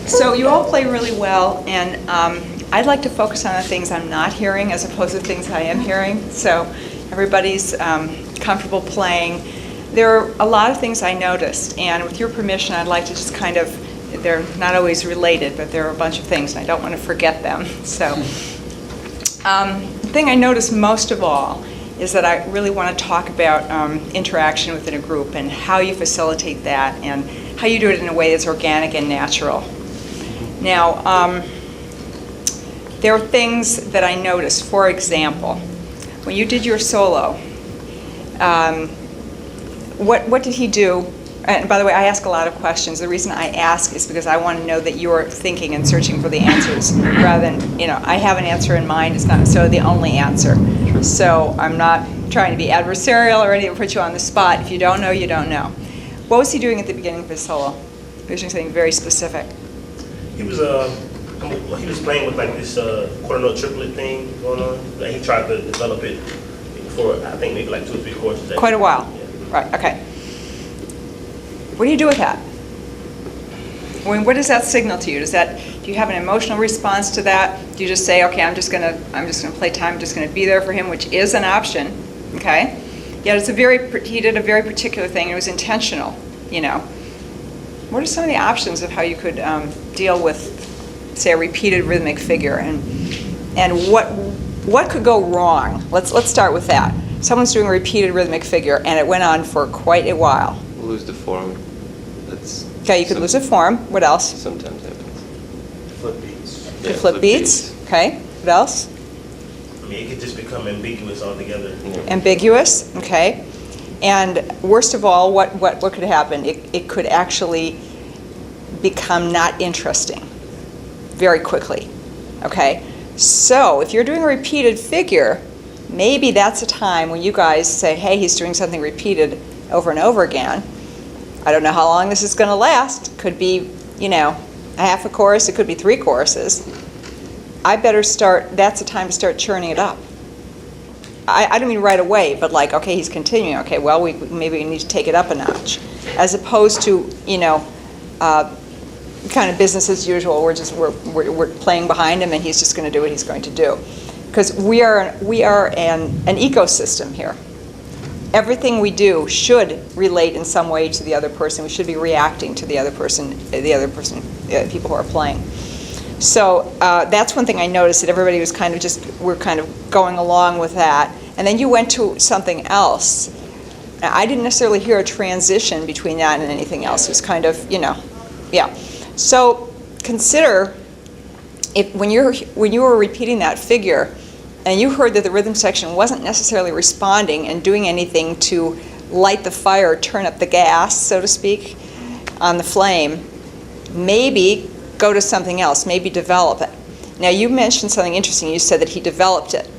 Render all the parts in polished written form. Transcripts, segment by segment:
So you all play really well, and I'd like to focus on the things I'm not hearing as opposed to things I am hearing. So everybody's comfortable playing. There are a lot of things I noticed, and with your permission, I'd like to just kind of, they're not always related, but there are a bunch of things, and I don't want to forget them. So the thing I noticed most of all is that I really want to talk about interaction within a group and how you facilitate that and how you do it in a way that's organic and natural. Now, there are things that I noticed. For example, when you did your solo, what did he do? And by the way, I ask a lot of questions. The reason I ask is because I want to know that you're thinking and searching for the answers rather than, I have an answer in mind. It's not necessarily the only answer. So I'm not trying to be adversarial or anything to put you on the spot. If you don't know, you don't know. What was he doing at the beginning of his solo? He was doing something very specific. He was playing with like this quarter note triplet thing going on. Like he tried to develop it for I think maybe like 2 or 3 courses. Quite a while. Yeah. Right. Okay. What do you do with that? I mean, what does that signal to you? Do you have an emotional response to that? Do you just say, okay, I'm just gonna play time, I'm just gonna be there for him, which is an option, okay? Yet he did a very particular thing. It was intentional, What are some of the options of how you could deal with, say, a repeated rhythmic figure, and what could go wrong? Let's start with that. Someone's doing a repeated rhythmic figure, and it went on for quite a while. Lose the form. Okay, you could lose a form. What else? Sometimes happens. Flip beats. Yeah, flip beats. Okay. What else? I mean, it could just become ambiguous altogether. Yeah. Ambiguous. Okay. And worst of all, what could happen? It could actually become not interesting very quickly. Okay. So if you're doing a repeated figure, maybe that's a time when you guys say, hey, he's doing something repeated over and over again. I don't know how long this is going to last. Could be, a half a chorus. It could be 3 choruses. I better start, that's the time to start churning it up. I don't mean right away, but like, okay, he's continuing. Okay, well, maybe we need to take it up a notch. As opposed to, kind of business as usual. We're playing behind him and he's just going to do what he's going to do. Because we are an ecosystem here. everything we do should relate in some way to the other person. We should be reacting to the other person, people who are playing. So that's one thing I noticed, that everybody was kind of we're kind of going along with that. And then you went to something else. Now, I didn't necessarily hear a transition between that and anything else. It was kind of, yeah. So consider when you were repeating that figure, and you heard that the rhythm section wasn't necessarily responding and doing anything to light the fire, turn up the gas, so to speak, on the flame, maybe go to something else, maybe develop it. Now, you mentioned something interesting. You said that he developed it.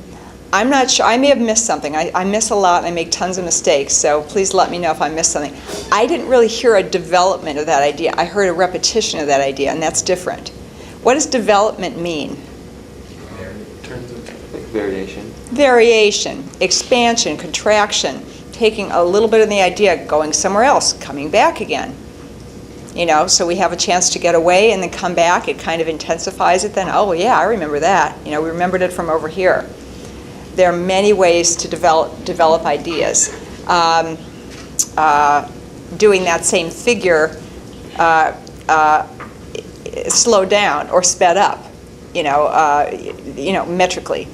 I'm not sure. I may have missed something. I miss a lot, and I make tons of mistakes, so please let me know if I missed something. I didn't really hear a development of that idea. I heard a repetition of that idea, and that's different. What does development mean? Variation. Variation, expansion, contraction, taking a little bit of the idea, going somewhere else, coming back again. So we have a chance to get away and then come back. It kind of intensifies it then. Oh, yeah, I remember that. We remembered it from over here. There are many ways to develop ideas. Doing that same figure slowed down or sped up, metrically.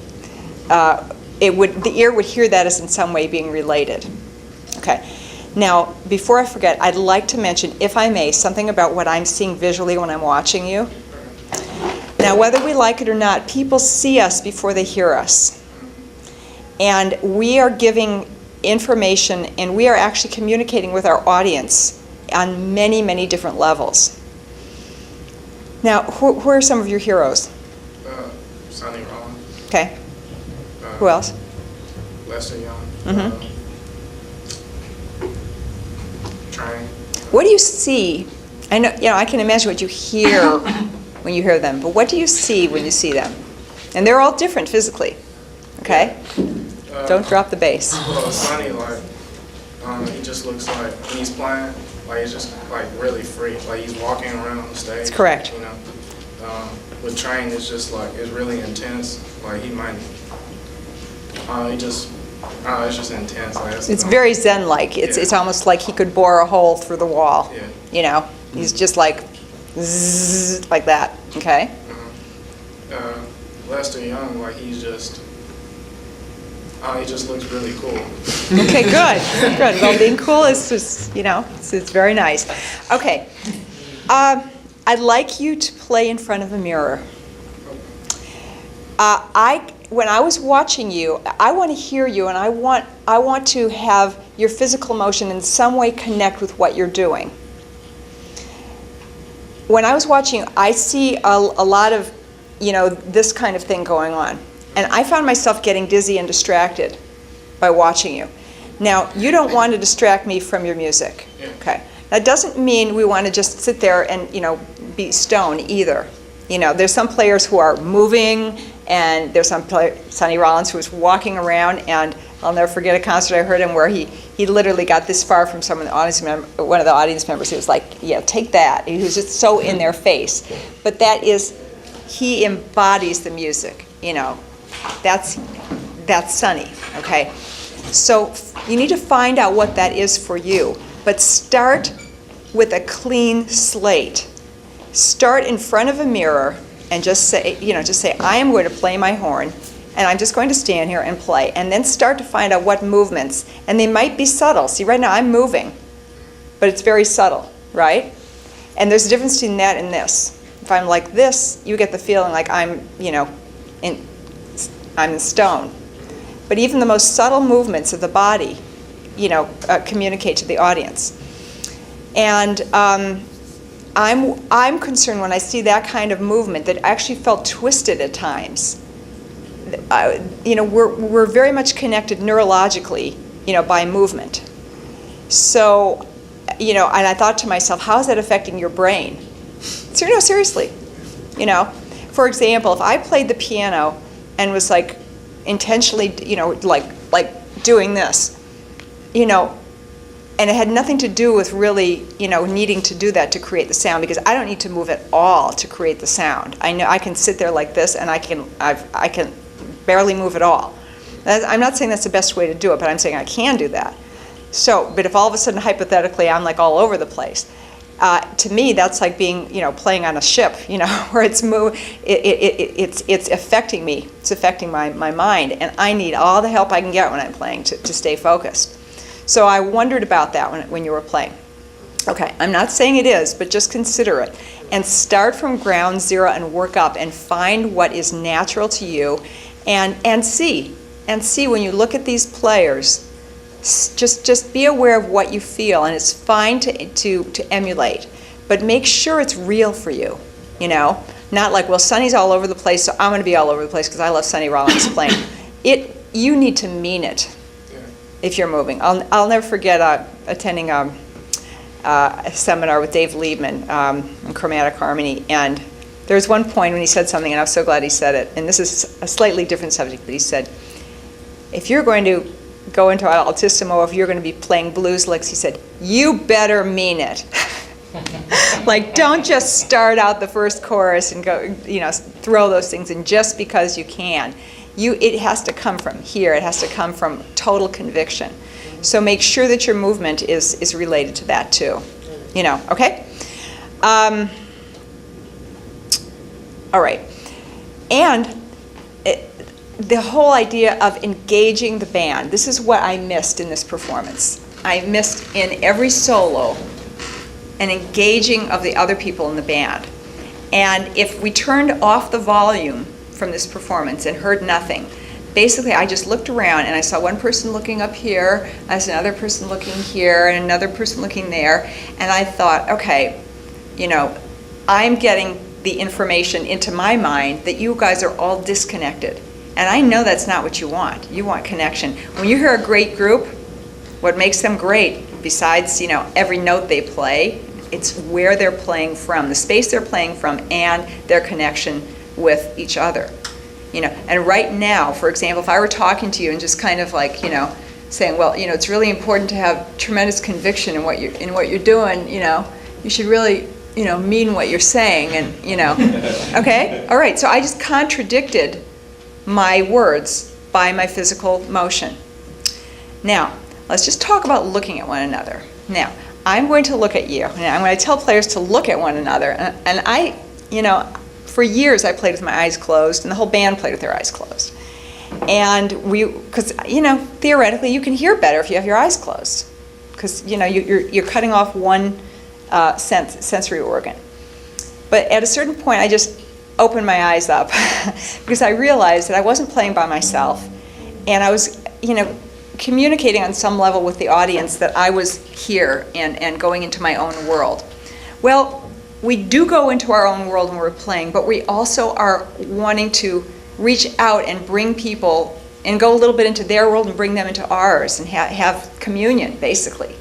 The ear would hear that as in some way being related. Okay. Now, before I forget, I'd like to mention, if I may, something about what I'm seeing visually when I'm watching you. Now, whether we like it or not, people see us before they hear us. And we are giving information, and we are actually communicating with our audience on many, many different levels. Now, who are some of your heroes? Sonny Rollins. Okay. Who else? Lester Young. Mm-hmm. Train. What do you see? I know, I can imagine what you hear when you hear them, but what do you see when you see them? And they're all different physically, okay? Don't drop the bass. Well, Sonny, he just looks like, when he's playing, he's just, really free. He's walking around the stage. That's correct. With Train, it's just, it's really intense. He might, it's just intense. It's very Zen-like. It's almost like he could bore a hole through the wall. Yeah. He's just like, zzz, like that, okay? Lester Young, he just looks really cool. Okay, good. Good. Well, being cool is just, it's very nice. Okay. I'd like you to play in front of a mirror. When I was watching you, I want to hear you, and I want to have your physical motion in some way connect with what you're doing. When I was watching you, I see a lot of, this kind of thing going on. And I found myself getting dizzy and distracted by watching you. Now, you don't want to distract me from your music. Okay. That doesn't mean we want to just sit there and, be stoned either. There's some players who are moving, and there's some Sonny Rollins who was walking around, and I'll never forget a concert I heard him where he literally got this far from one of the audience members. He was like, yeah, take that. He was just so in their face. But he embodies the music, That's Sonny, okay? So you need to find out what that is for you. But start with a clean slate. Start in front of a mirror and just say, I am going to play my horn, and I'm just going to stand here and play. And then start to find out what movements, and they might be subtle. See, right now I'm moving, but it's very subtle, right? And there's a difference between that and this. If I'm like this, you get the feeling like I'm in stone. But even the most subtle movements of the body, communicate to the audience. And I'm concerned when I see that kind of movement that actually felt twisted at times. We're very much connected neurologically, by movement. So, and I thought to myself, how is that affecting your brain? So, seriously, For example, if I played the piano and was intentionally, like doing this, and it had nothing to do with really, needing to do that to create the sound, because I don't need to move at all to create the sound. I know I can sit there like this, and I can barely move at all. I'm not saying that's the best way to do it, but I'm saying I can do that. So, but if all of a sudden, hypothetically, I'm like all over the place, to me, that's like being, playing on a ship, where it's affecting me. It's affecting my mind, and I need all the help I can get when I'm playing to stay focused. So I wondered about that when you were playing. Okay, I'm not saying it is, but just consider it. And start from ground zero and work up and find what is natural to you, and see when you look at these players, just be aware of what you feel, and it's fine to emulate, but make sure it's real for you, Not like, well, Sonny's all over the place, so I'm going to be all over the place because I love Sonny Rollins playing. You need to mean it if you're moving. I'll never forget attending a seminar with Dave Liebman in chromatic harmony, and there was one point when he said something, and I'm so glad he said it, and this is a slightly different subject, but he said, if you're going to go into altissimo, if you're going to be playing blues licks, he said, you better mean it. Like, don't just start out the first chorus and go, throw those things in just because you can. It has to come from here. It has to come from total conviction. So make sure that your movement is related to that too. Okay? All right. And the whole idea of engaging the band. This is what I missed in this performance. I missed in every solo an engaging of the other people in the band. And if we turned off the volume from this performance and heard nothing, basically I just looked around and I saw one person looking up here, I saw another person looking here, and another person looking there, and I thought, okay, I'm getting the information into my mind that you guys are all disconnected. And I know that's not what you want. You want connection. When you hear a great group, what makes them great, besides, every note they play, it's where they're playing from, the space they're playing from, and their connection with each other. And right now, for example, if I were talking to you and just kind of like, saying, well, it's really important to have tremendous conviction in what you're doing, you should really, mean what you're saying, and, okay? All right, so I just contradicted my words by my physical motion. Now, let's just talk about looking at one another. Now, I'm going to look at you, and I'm going to tell players to look at one another, and I, for years I played with my eyes closed, and the whole band played with their eyes closed. And because, theoretically you can hear better if you have your eyes closed, because, you're cutting off one sensory organ. But at a certain point, I just opened my eyes up because I realized that I wasn't playing by myself, and I was, communicating on some level with the audience that I was here and going into my own world. Well, we do go into our own world when we're playing, but we also are wanting to reach out and bring people and go a little bit into their world and bring them into ours and have communion, basically.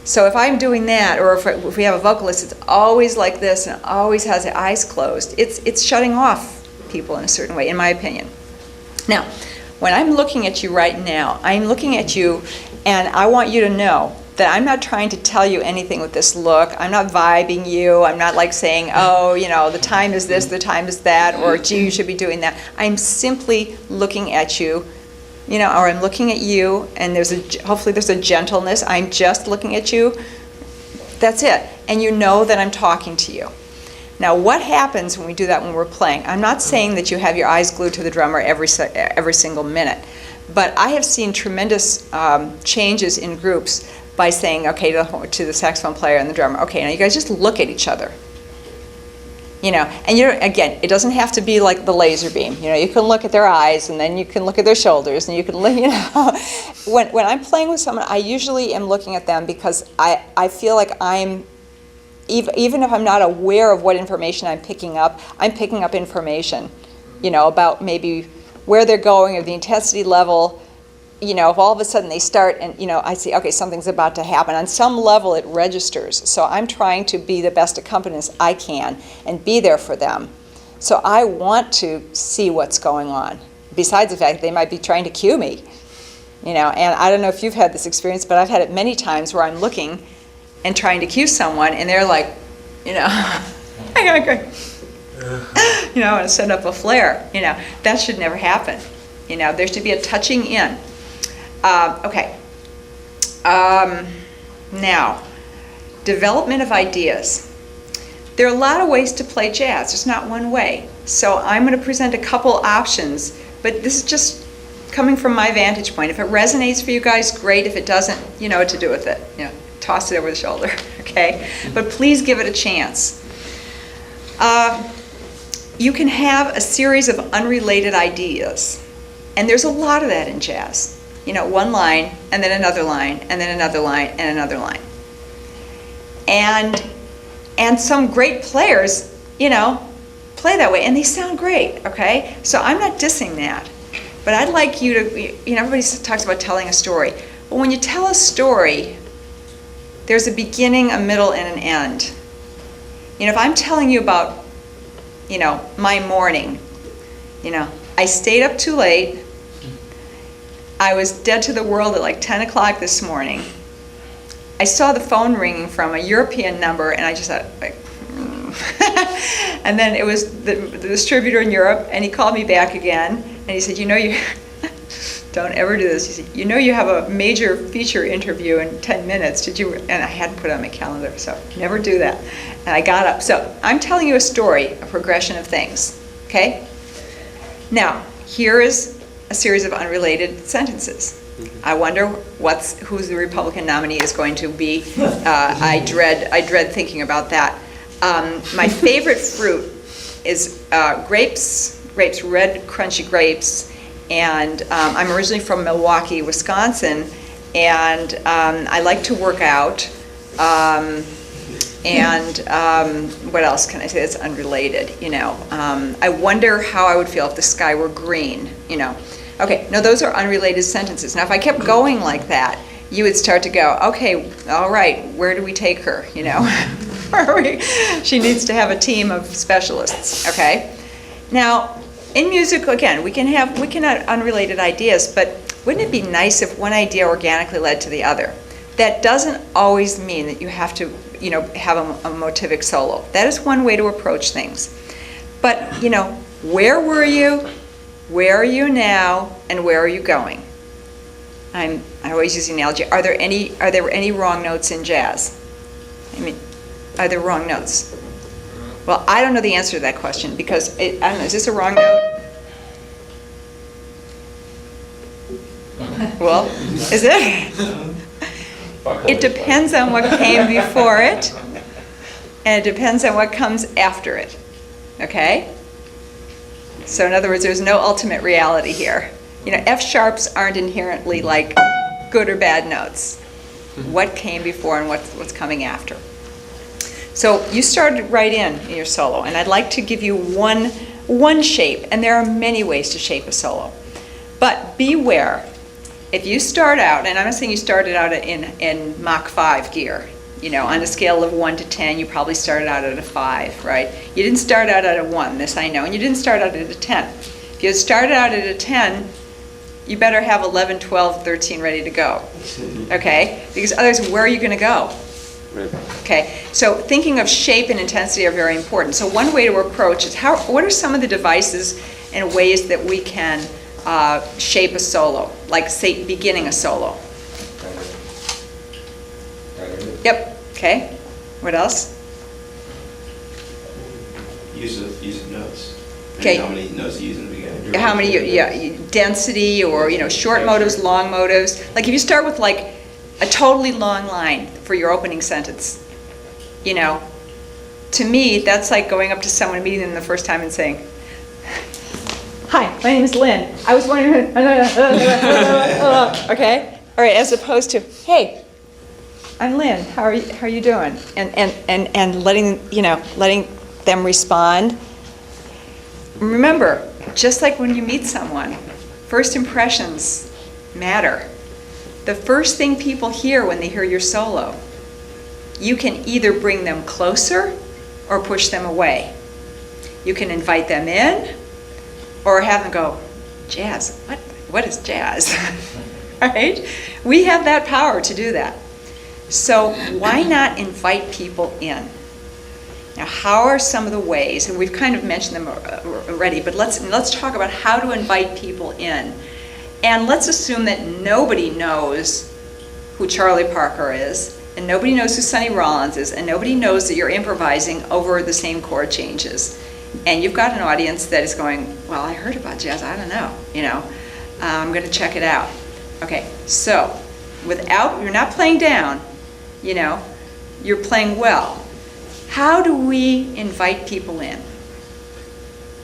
So if I'm doing that, or if we have a vocalist, it's always like this and always has the eyes closed. It's shutting off people in a certain way, in my opinion. Now, when I'm looking at you right now, I'm looking at you, and I want you to know that I'm not trying to tell you anything with this look. I'm not vibing you. I'm not like saying, oh, the time is this, the time is that, or gee, you should be doing that. I'm simply looking at you, or I'm looking at you, and hopefully there's a gentleness. I'm just looking at you. That's it. And you know that I'm talking to you. Now, what happens when we do that when we're playing? I'm not saying that you have your eyes glued to the drummer every single minute, but I have seen tremendous changes in groups by saying, okay, to the saxophone player and the drummer, okay, now you guys just look at each other. And again, it doesn't have to be like the laser beam. You can look at their eyes, and then you can look at their shoulders, and you can look, When I'm playing with someone, I usually am looking at them because I feel like I'm, even if I'm not aware of what information I'm picking up information, about maybe where they're going or the intensity level. If all of a sudden they start and, I see, okay, something's about to happen. On some level it registers. So I'm trying to be the best accompanist I can and be there for them. So I want to see what's going on, besides the fact that they might be trying to cue me. And I don't know if you've had this experience, but I've had it many times where I'm looking and trying to cue someone, and they're like, I gotta go, and set up a flare. That should never happen. There should be a touching in. Okay. Now, development of ideas. There are a lot of ways to play jazz. There's not one way. So I'm going to present a couple options, but this is just coming from my vantage point. If it resonates for you guys, great. If it doesn't, you know what to do with it. You know, toss it over the shoulder, okay? But please give it a chance. You can have a series of unrelated ideas, and there's a lot of that in jazz. You know, one line, and then another line, and then another line, and another line. And some great players, you know, play that way, and they sound great, okay? So I'm not dissing that. But I'd like you to, you know, everybody talks about telling a story. But when you tell a story, there's a beginning, a middle, and an end. You know, if I'm telling you about, you know, my morning, you know, I stayed up too late, I was dead to the world at like 10 o'clock this morning. I saw the phone ringing from a European number, and I just thought, like, and then it was the distributor in Europe, and he called me back again, and he said, you know, you don't ever do this. He said, you know, you have a major feature interview in 10 minutes. Did you? And I hadn't put it on my calendar, so never do that. And I got up. So I'm telling you a story, a progression of things, okay? Now, here is a series of unrelated sentences. I wonder who's the Republican nominee is going to be. I dread thinking about that. My favorite fruit is grapes, red crunchy grapes, and I'm originally from Milwaukee, Wisconsin, and I like to work out. What else can I say that's unrelated? You know, I wonder how I would feel if the sky were green. You know. Okay, no, those are unrelated sentences. Now, if I kept going like that, you would start to go, okay, all right, where do we take her, you know? She needs to have a team of specialists, okay? Now, in music, again, we can have unrelated ideas, but wouldn't it be nice if one idea organically led to the other? That doesn't always mean that you have to, you know, have a motivic solo. That is one way to approach things. But, you know, where were you? Where are you now, and where are you going? I always use the analogy. Are there any wrong notes in jazz? I mean, are there wrong notes? Well, I don't know the answer to that question because I don't know. Is this a wrong note? Well, is it? It depends on what came before it, and it depends on what comes after it. Okay? So in other words, there's no ultimate reality here. You know, F sharps aren't inherently like good or bad notes. What came before and what's coming after. So you started right in your solo, and I'd like to give you one shape, and there are many ways to shape a solo. But beware, if you start out, and I'm not saying you started out in Mach 5 gear, you know, on a scale of 1 to 10, you probably started out at a 5, right? You didn't start out at a 1, this I know, and you didn't start out at a 10. If you had started out at a 10, you better have 11, 12, 13 ready to go, okay? Because otherwise, where are you going to go? Right. Okay, so thinking of shape and intensity are very important. So one way to approach is what are some of the devices and ways that we can shape a solo, like say beginning a solo? Yep. Okay. What else? Use of notes. Okay. How many notes you use in the beginning? How many? Density, or short motives, long motives. Like if you start with like a totally long line for your opening sentence, to me that's like going up to someone, meeting them the first time, and saying, "Hi, my name is Lynne. I was wondering." Okay. All right. As opposed to, "Hey, I'm Lynne. How are you doing?" And letting them respond. Remember, just like when you meet someone, first impressions matter. The first thing people hear when they hear your solo, you can either bring them closer or push them away. You can invite them in or have them go, "Jazz? What is jazz?" Right? We have that power to do that. So why not invite people in? Now, how are some of the ways, and we've kind of mentioned them already, but let's talk about how to invite people in. And let's assume that nobody knows who Charlie Parker is, and nobody knows who Sonny Rollins is, and nobody knows that you're improvising over the same chord changes. And you've got an audience that is going, well, I heard about jazz, I don't know, I'm going to check it out. Okay, so you're not playing down, you're playing well. How do we invite people in?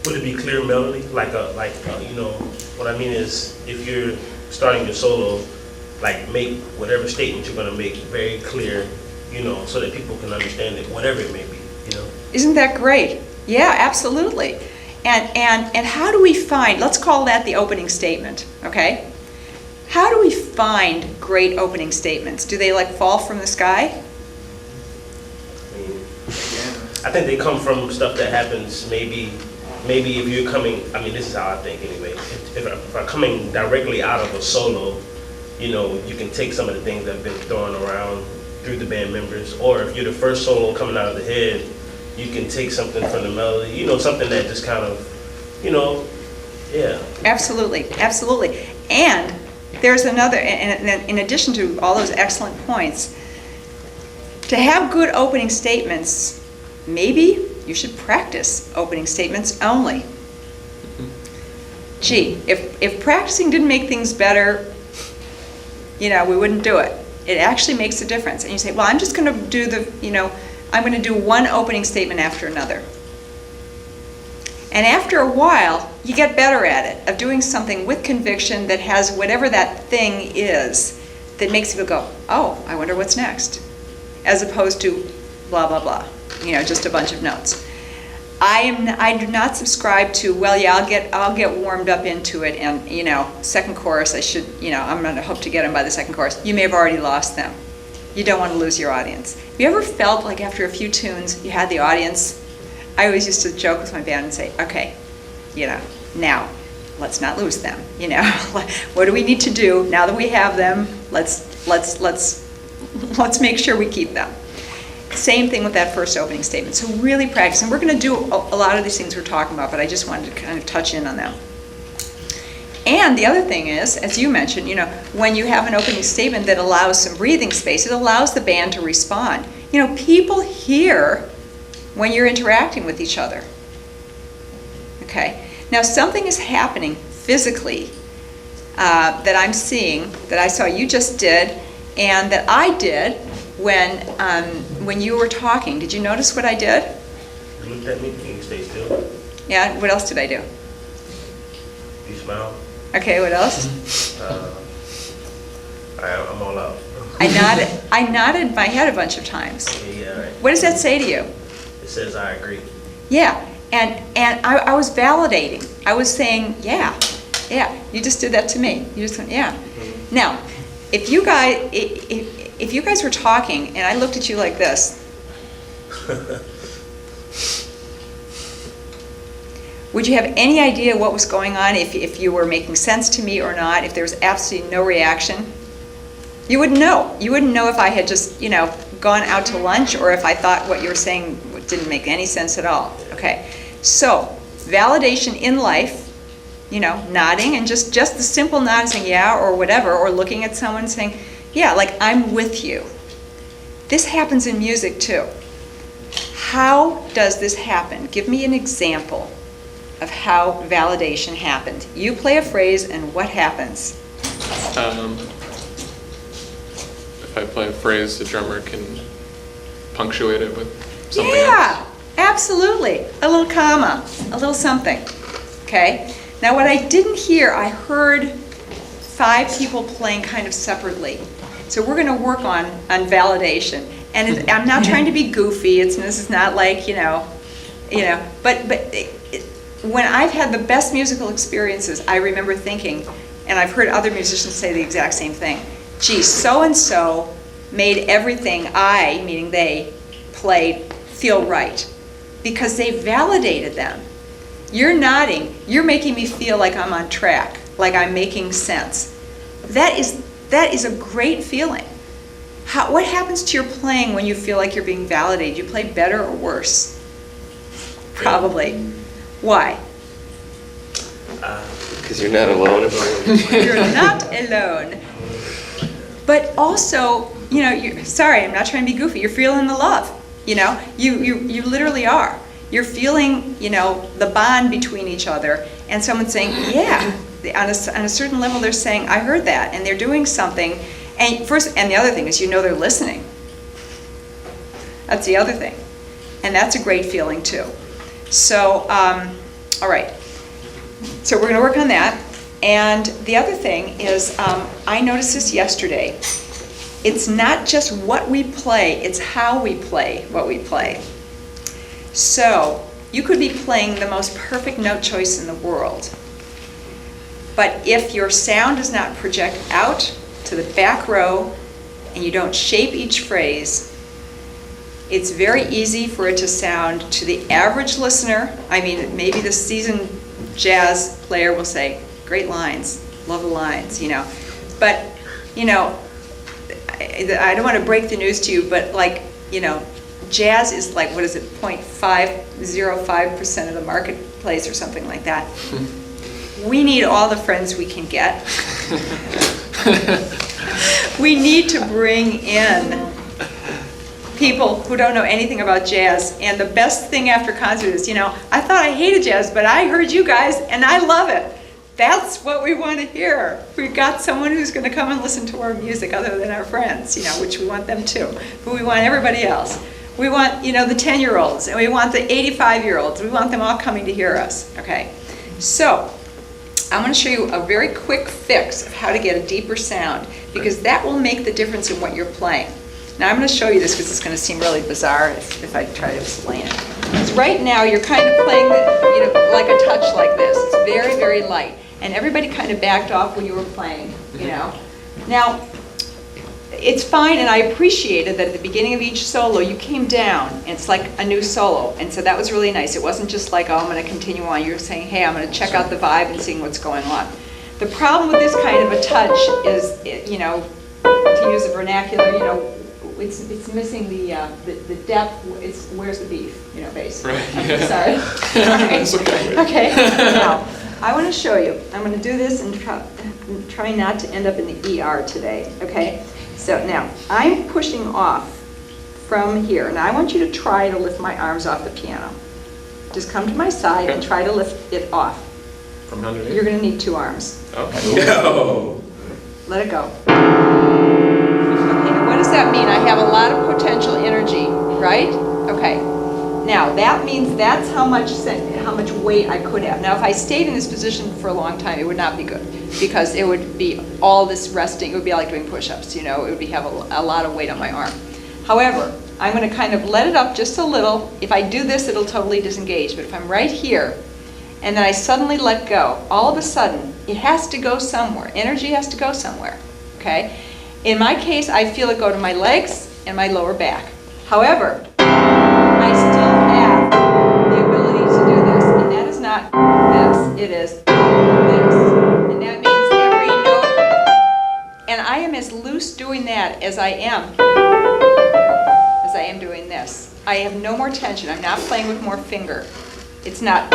Would it be clear melody? What I mean is, if you're starting your solo, make whatever statement you're going to make very clear, so that people can understand it, whatever it may be, Isn't that great? Yeah, absolutely. And how do we find, let's call that the opening statement, okay? How do we find great opening statements? Do they fall from the sky? I think they come from stuff that happens maybe if you're coming, this is how I think anyway, if I'm coming directly out of a solo, you can take some of the things that have been thrown around through the band members, or if you're the first solo coming out of the head, you can take something from the melody, something that just kind of, yeah. Absolutely, absolutely. And there's another, and in addition to all those excellent points, to have good opening statements, maybe you should practice opening statements only. Gee, if practicing didn't make things better, we wouldn't do it. It actually makes a difference. And you say, well, I'm just going to do I'm going to do one opening statement after another. And after a while, you get better at it, of doing something with conviction that has whatever that thing is that makes people go, oh, I wonder what's next, as opposed to blah, blah, blah, just a bunch of notes. I do not subscribe to, well, yeah, I'll get warmed up into it, and, second chorus, I'm going to hope to get them by the second chorus. You may have already lost them. You don't want to lose your audience. Have you ever felt like after a few tunes, you had the audience? I always used to joke with my band and say, okay, now, let's not lose them, What do we need to do now that we have them? Let's make sure we keep them. Same thing with that first opening statement. So really practice, and we're going to do a lot of these things we're talking about, but I just wanted to kind of touch in on them. And the other thing is, as you mentioned, when you have an opening statement that allows some breathing space, it allows the band to respond. People hear when you're interacting with each other. Okay? Now something is happening physically that I'm seeing, that I saw you just did, and that I did when you were talking. Did you notice what I did? You looked at me, you stay still. Yeah, what else did I do? You smile. Okay, what else? I'm all out. I nodded my head a bunch of times. Yeah, right. What does that say to you? It says I agree. Yeah, and I was validating. I was saying, yeah, you just did that to me. You just went, yeah. Mm-hmm. Now, if you guys were talking and I looked at you like this, would you have any idea what was going on, if you were making sense to me or not, if there was absolutely no reaction? You wouldn't know. You wouldn't know if I had just, gone out to lunch, or if I thought what you were saying didn't make any sense at all. Okay, so validation in life, nodding, and just the simple nod saying yeah or whatever, or looking at someone saying, yeah, like I'm with you. This happens in music too. How does this happen? Give me an example of how validation happened. You play a phrase and what happens? If I play a phrase, the drummer can punctuate it with something yeah, else. Absolutely. A little comma, a little something. Okay? Now what I didn't hear, I heard 5 people playing kind of separately. So we're going to work on validation. And I'm not trying to be goofy. This is not like, but when I've had the best musical experiences, I remember thinking, and I've heard other musicians say the exact same thing, gee, so-and-so made everything meaning they, played feel right. Because they validated them. You're nodding, you're making me feel like I'm on track, like I'm making sense. That is a great feeling. What happens to your playing when you feel like you're being validated? You play better or worse? Probably. Why? Because you're not alone. You're not alone. but also, you know, sorry, I'm not trying to be goofy, you're feeling the love, you know? You literally are. You're feeling, you know, the bond between each other, and someone's saying, yeah, on a certain level they're saying, I heard that, and they're doing something, and the other thing is, you know, they're listening. That's the other thing, and that's a great feeling too. So, all right, so we're gonna work on that, and the other thing is, I noticed this yesterday, it's not just what we play, it's how we play what we play. So, you could be playing the most perfect note choice in the world, but if your sound does not project out to the back row and you don't shape each phrase, it's very easy for it to sound to the average listener. I mean, maybe the seasoned jazz player will say, great lines, love the lines, you know. But, you know, I don't want to break the news to you, but like, you know, jazz is like, what is it, 0.505% of the marketplace or something like that. We need all the friends we can get. We need to bring in people who don't know anything about jazz. And the best thing after concert is, you know, I thought I hated jazz, but I heard you guys and I love it. That's what we want to hear. We've got someone who's going to come and listen to our music other than our friends, you know, which we want them too. But we want everybody else. We want, you know, the 10-year-olds, and we want the 85-year-olds. We want them all coming to hear us, okay? So, I'm going to show you a very quick fix of how to get a deeper sound, because that will make the difference in what you're playing. Now, I'm going to show you this because it's going to seem really bizarre if I try to explain it. Because right now, you're kind of playing, you know, like a touch like this. It's very, very light. And everybody kind of backed off when you were playing, you know. Now, it's fine, and I appreciated that at the beginning of each solo, you came down, and it's like a new solo. And so that was really nice. It wasn't just like, oh, I'm going to continue on. You're saying, hey, I'm going to check out the vibe and seeing what's going on. The problem with this kind of a touch is, you know, to use a vernacular, you know, it's missing the depth. It's where's the beef, you know, basically. Right. I'm Yeah. sorry. That's okay. Okay. Now, I want to show you. I'm going to do this and try not to end up in the ER today. Okay. So now I'm pushing off from here. Now I want you to try to lift my arms off the piano. Just come to my side and try to lift it off. From underneath? You're going to need 2 arms. Okay. No. Let it go. Okay, now what does that mean? I have a lot of potential energy, right? Okay. Now that means that's how much weight I could have. Now if I stayed in this position for a long time, it would not be good, because it would be all this resting. It would be like doing push-ups, you know. It would have a lot of weight on my arm. However, I'm going to kind of let it up just a little. If I do this, it'll totally disengage. But if I'm right here, and then I suddenly let go, all of a sudden, it has to go somewhere. Energy has to go somewhere, okay? In my case, I feel it go to my legs and my lower back. However, I still have the ability to do this, and that is not this, it is this. And that means every note, and I am as loose doing that as I am doing this. I have no more tension. I'm not playing with more finger. It's not,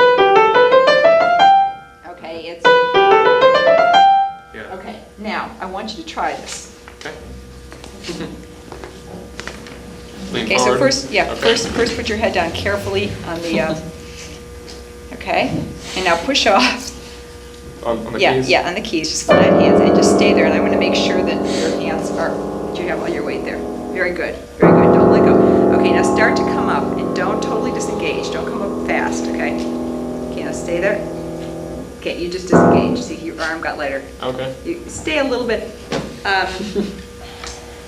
okay, it's, Yeah. okay. Now, I want you to try this. Okay. Lean Okay, so forward. first, yeah, Okay. first put your head down carefully on the, okay, and now push off. On the Yeah, keys? yeah, on the keys, just flat hands, and just stay there, and I want to make sure that your hands are, you have all your weight there. Very good, don't let go. Okay, now start to come up, and don't totally disengage, don't come up fast, okay? Okay, now stay there. Okay, you just disengage, see, your arm got lighter. Okay. You stay a little bit,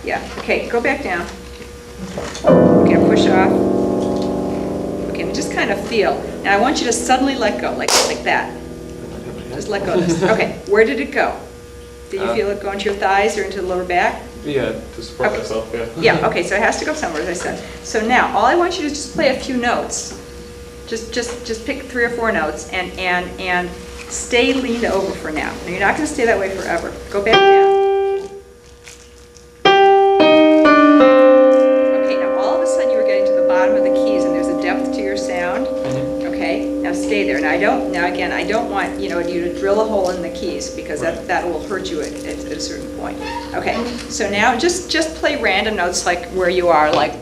yeah, okay, go back down. Okay, push off. Okay, now just kind of feel. Now I want you to suddenly let go, like that. Just let go of this. Okay, where did it go? Did you feel it go into your thighs or into the lower back? Yeah, to support Okay. myself, yeah. Yeah, okay, so it has to go somewhere, as I said. So now, all I want you to do is just play a few notes. Just pick 3 or 4 notes and stay leaned over for now. Now, you're not going to stay that way forever. Go back down. Okay, now all of a sudden you were getting to the bottom of the keys and there's a depth to your sound. Okay, now stay there. Now again, I don't want you to drill a hole in the keys, because that will hurt you at a certain point. Okay, so now just play random notes like where you are, like.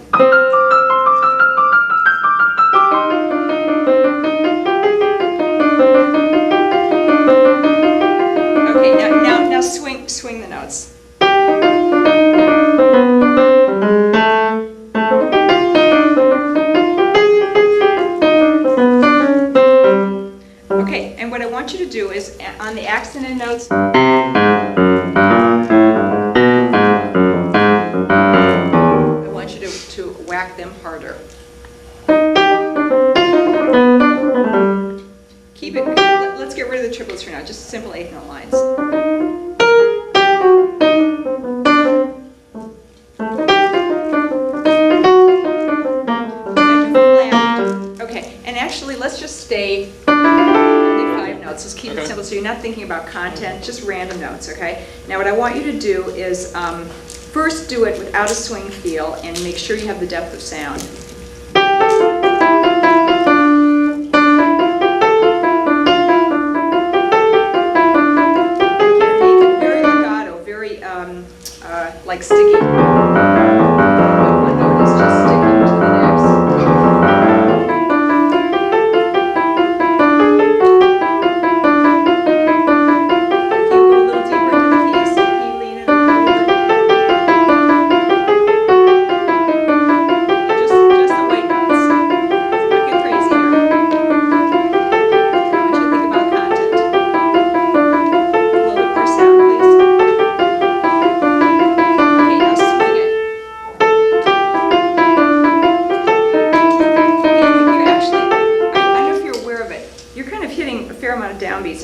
Okay, now swing the notes. Okay, and what I want you to do is, on the accented notes, I want you to whack them harder. Keep it, let's get rid of the triplets for now, just simple 8-note lines. Okay, and actually let's just stay only 5 notes. Let's keep it simple so you're not thinking about content, just random notes, okay? Now what I want you to do is first do it without a swing feel and make sure you have the depth of sound. Make it very legato, very like sticky. One note is just sticking to the next.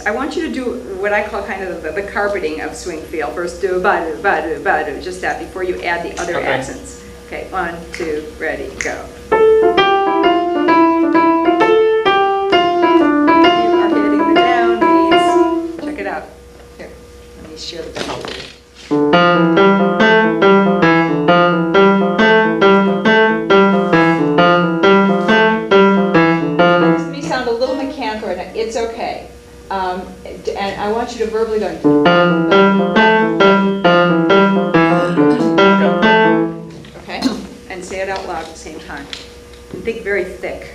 I want you to do what I call kind of the carpeting of swing feel. First do ba-do, ba-do, ba-do, just that before you add the other accents. Okay, 1, 2, ready, go. You are hitting the downbeats. Check it out. Here, let me share the button. This may sound a little mechanical right now. It's okay. And I want you to verbally go. Okay? And say it out loud at the same time. And think very thick.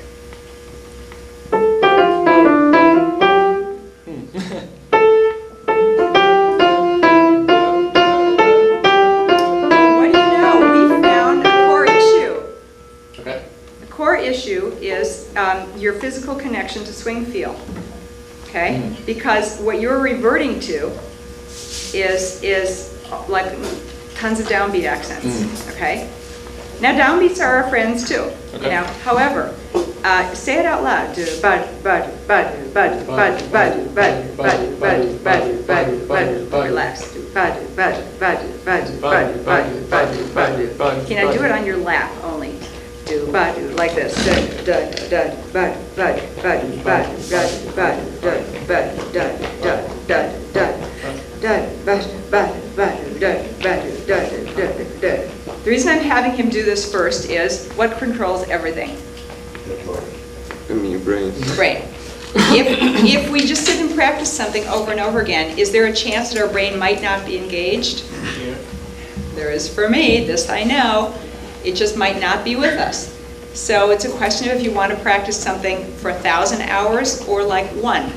What do you know? We found a core issue. Okay. The core issue is your physical connection to swing feel. Okay? Because what you're reverting to is like tons of downbeat accents. Okay? Now downbeats are our friends too. Okay. You know. However, say it out loud. Do bud bud bud bud bud bud bud bud bud bud bud bud. Relax. Do bud bud bud bud bud bud bud bud. Can I do it on your lap only? Do ba-do like this. Dun dun dun bud bud bud bud bud bud dun bud dun dun dun dun dun bud bud bud dun bud dun dun dun. The reason I'm having him do this first is what controls everything? I mean, your brain. Brain. If we just sit and practice something over and over again, is there a chance that our brain might not be engaged? Yeah. There is for me, this I know. It just might not be with us. So it's a question of if you want to practice something for 1,000 hours or like 1.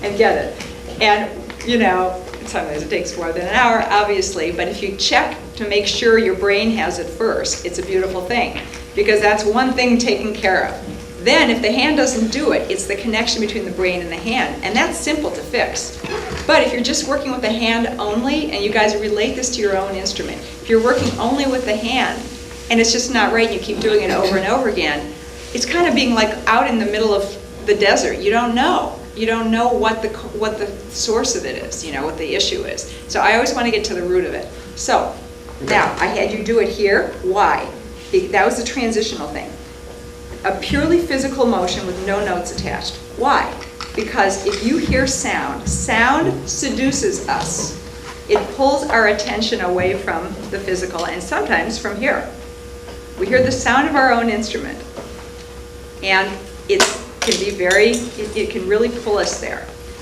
And get it. And, you know, sometimes it takes more than an hour, obviously, but if you check to make sure your brain has it first, it's a beautiful thing, because that's one thing taken care of. Then, if the hand doesn't do it, it's the connection between the brain and the hand, and that's simple to fix. But if you're just working with the hand only, and you guys relate this to your own instrument, if you're working only with the hand, and it's just not right, and you keep doing it over and over again, it's kind of being like out in the middle of the desert. You don't know. You don't know what the source of it is, you know, what the issue is. So I always want to get to the root of it. So, now, I had you do it here. Why? That was the transitional thing. A purely physical motion with no notes attached. Why? Because if you hear sound, sound seduces us. It pulls our attention away from the physical and sometimes from here. We hear the sound of our own instrument. And it can be it can really pull us there.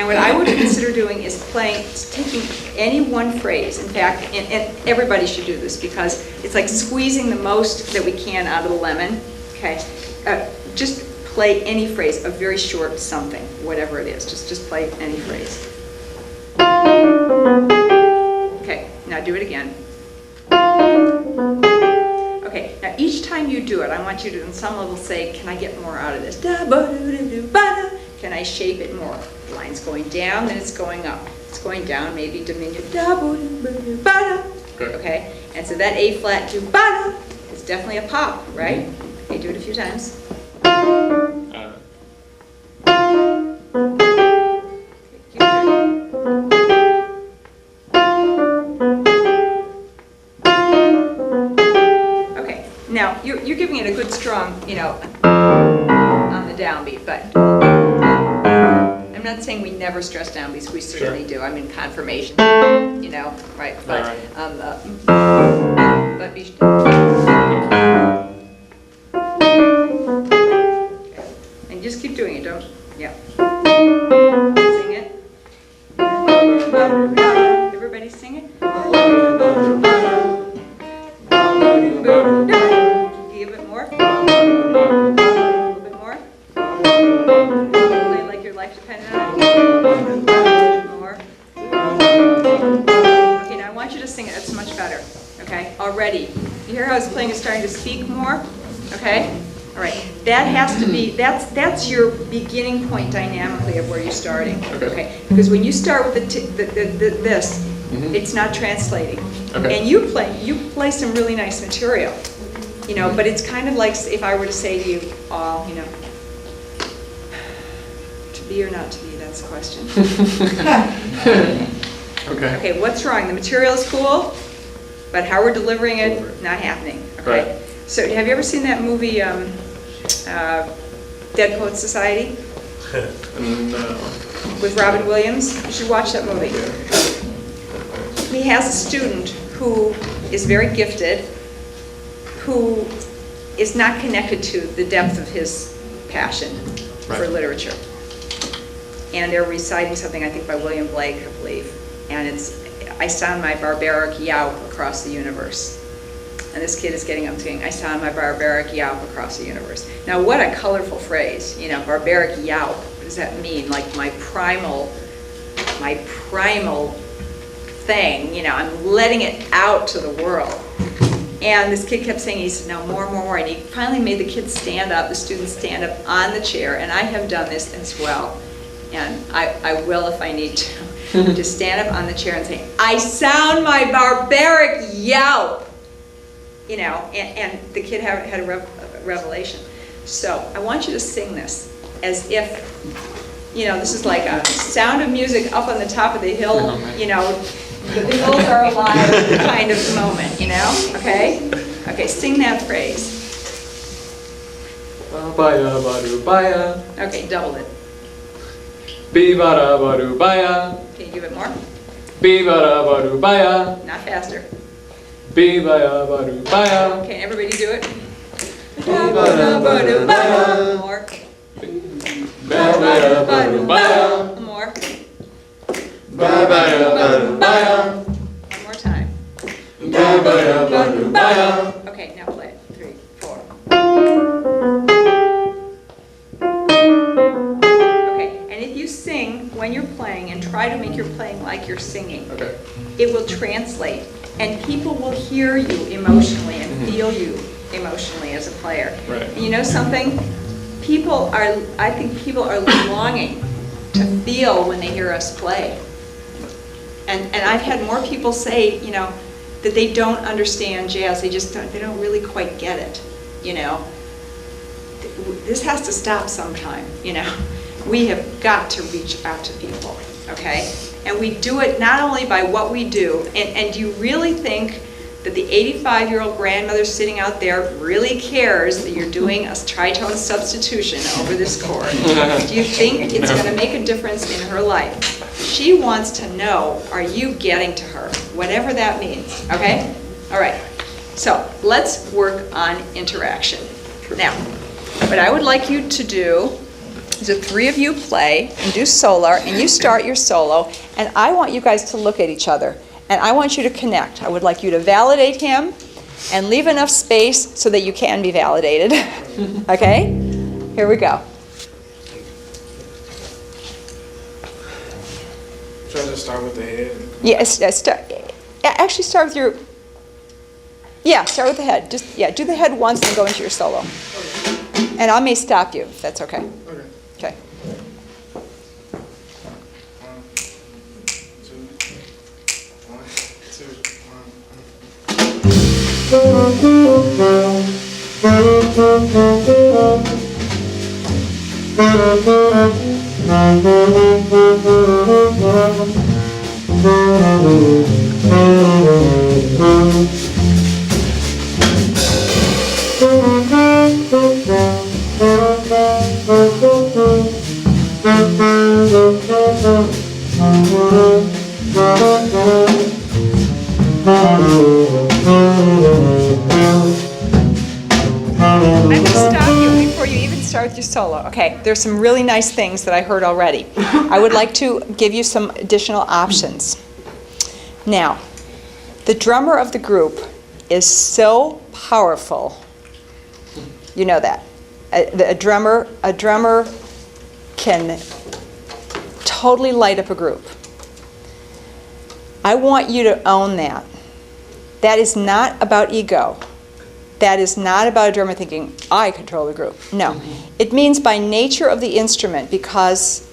And what I would consider doing is taking any one phrase, in fact, and everybody should do this because it's like squeezing the most that we can out of the lemon, okay? Just play any phrase, a very short something, whatever it is, just play any phrase. Okay, now do it again. Okay, now each time you do it, I want you to, on some level, say, can I get more out of this? Da-ba-doo-doo-doo-ba-da. Can I shape it more? The line's going down, then it's going up. It's going down, maybe diminutive. Da-ba-doo-ba-doo-ba-da. Okay, and so that A flat do-ba-da is definitely a pop, right? Okay, do it a few times. Okay, now you're giving it a good strong, on the downbeat, but I'm not saying we never stress downbeats, we certainly do. I'm in confirmation, right? But, but be and just keep doing it, don't, yeah. Sing it. Everybody sing it. Give it more. A little bit more. Play like your life depended on it. More. Okay, now I want you to sing it. That's much better. Okay, already. You hear how his playing is starting to speak more? Okay? All right. That has to be, that's your beginning point dynamically of where you're starting. Okay? Because when you start with this, it's not translating. Okay. And you play some really nice material. But it's kind of like if I were to say to you, to be or not to be, that's the question. Okay. Okay, what's wrong? The material is cool, but how we're delivering it, not happening. Okay. Right. So have you ever seen that movie, Dead Poets Society? No. With Robin Williams? You should watch that movie. He has a student who is very gifted, who is not connected to the depth of his passion for literature. And they're reciting something, I think, by William Blake, I believe. And it's, I sound my barbaric yowp across the universe. And this kid is getting up saying, I sound my barbaric yowp across the universe. Now, what a colorful phrase, barbaric yowp. What does that mean? Like my primal thing, I'm letting it out to the world. And this kid kept saying, he said, no, more, more, more. And he finally made the kids stand up, the students stand up on the chair. And I have done this as well. And I will if I need to stand up on the chair and say, I sound my barbaric yelp. And the kid had a revelation. So I want you to sing this as if, this is like a Sound of Music up on the top of the hill, the hills are alive kind of moment, okay? Okay, sing that phrase. Ba-ba-ya-ba-doo-ba-ya. Okay, double it. Be-ba-da-ba-doo-ba-ya. Can you give it more? Be-ba-da-ba-doo-ba-ya. Not faster. Be-ba-ya-ba-doo-ba-ya. Okay, everybody do it. Ba-ba-da-ba-doo-ba-ya. More. Ba-ba-da-ba-doo-ba-ya. More. Ba-ba-da-ba-doo-ba-ya. One more time. Ba-ba-da-ba-doo-ba-ya. Okay, now play it. 3, 4. Okay, and if you sing when you're playing and try to make your playing like you're singing, Okay. it will translate. And people will hear you emotionally and feel you emotionally as a player. Right. And you know something? I think people are longing to feel when they hear us play. And I've had more people say, that they don't understand jazz. They don't really quite get it, This has to stop sometime, We have got to reach out to people, okay? And we do it not only by what we do, and do you really think that the 85-year-old grandmother sitting out there really cares that you're doing a tritone substitution over this chord? Do you think it's going to make a difference in her life? She wants to know, are you getting to her? Whatever that means, okay? All right, so let's work on interaction. Now, what I would like you to do the three of you play and do solar, and you start your solo, and I want you guys to look at each other, and I want you to connect. I would like you to validate him and leave enough space so that you can be validated. Okay? Here we go. Should I just start with the head? Yes, actually start with your, start with the head. Just, do the head once and go into your solo. And I may stop you, if that's okay. Okay. Okay. 1, 2, 1, I'm going to stop you before you even start with your solo. Okay, there's some really nice things that I heard already. I would like to give you some additional options. Now, the drummer of the group is so powerful. You know that. A drummer can totally light up a group. I want you to own that. That is not about ego. That is not about a drummer thinking, I control the group. No. It means by nature of the instrument, because,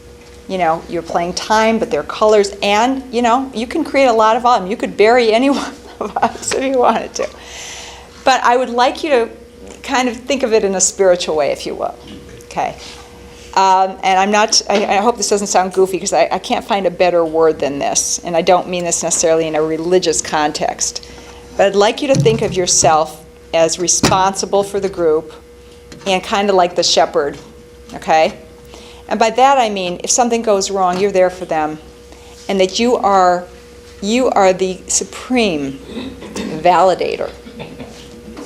you're playing time, but they're colors, and, you can create a lot of volume. You could bury any one of us if you wanted to. But I would like you to kind of think of it in a spiritual way, if you will. Okay. And I hope this doesn't sound goofy, because I can't find a better word than this, and I don't mean this necessarily in a religious context. But I'd like you to think of yourself as responsible for the group and kind of like the shepherd, okay? And by that I mean if something goes wrong, you're there for them, and that you are the supreme validator,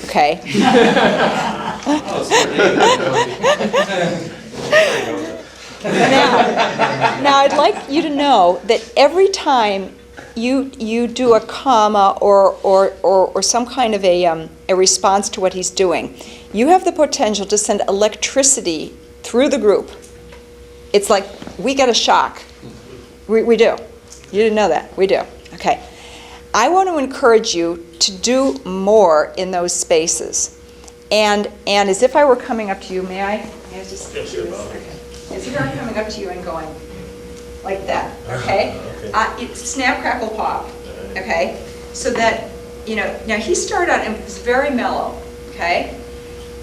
okay? Now I'd like you to know that every time you do a comma or some kind of a response to what he's doing, you have the potential to send electricity through the group. It's like we get a shock. We do. You didn't know that. We do. Okay. I want to encourage you to do more in those spaces. And as if I were coming up to you, may I just do this? Okay. As if I'm coming up to you and going like that, okay? It's snap, crackle, pop, okay? So that, now he started out and was very mellow, okay?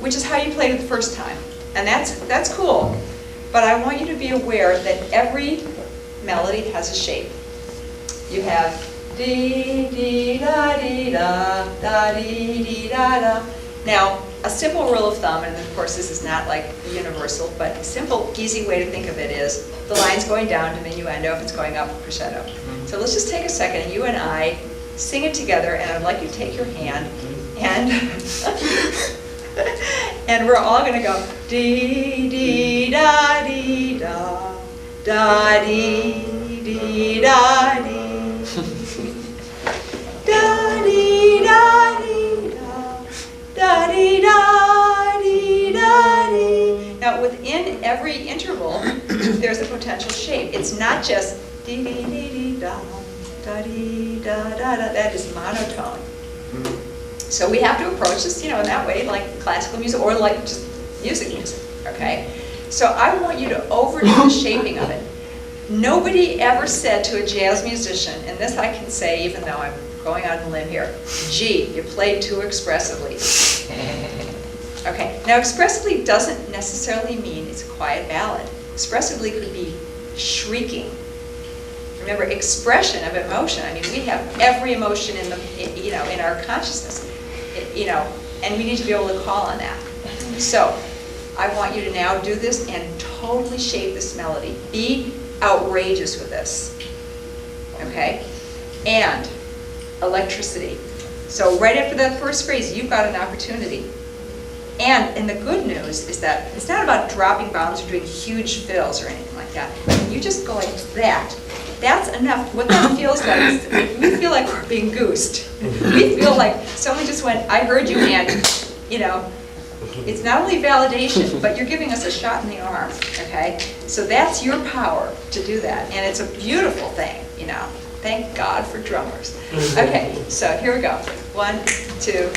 Which is how you played it the first time. And that's cool. But I want you to be aware that every melody has a shape. You have dee, dee, da, dee, da, da, dee, dee, da, da. Now, a simple rule of thumb, and of course this is not like universal, but a simple, easy way to think of it is the line's going down diminuendo if it's going up crescendo. So let's just take a second, and you and I sing it together, and I'd like you to take your hand, and and we're all going to go dee dee da dee da da dee dee da dee da dee da dee da dee da dee da dee. Now within every interval there's a potential shape. It's not just dee dee dee dee da da dee da da da. That is monotone. So we have to approach this, in that way, like classical music or like just music, okay? So I want you to overdo the shaping of it. Nobody ever said to a jazz musician, and this I can say even though I'm going on a limb here, gee, you played too expressively. Okay, now expressively doesn't necessarily mean it's a quiet ballad. Expressively could be shrieking. Remember, expression of emotion. I mean, we have every emotion in our consciousness, and we need to be able to call on that. So, I want you to now do this and totally shape this melody. Be outrageous with this, okay? And electricity. So right after that first phrase, you've got an opportunity. And the good news is that it's not about dropping bombs or doing huge fills or anything like that. You just go like that. That's enough. What that feels like is we feel like we're being goosed. We feel like someone just went, I heard you, and, you know, it's not only validation, but you're giving us a shot in the arm, okay? So that's your power to do that, and it's a beautiful thing, you know. Thank God for drummers. Okay, so here we go. 1, 2,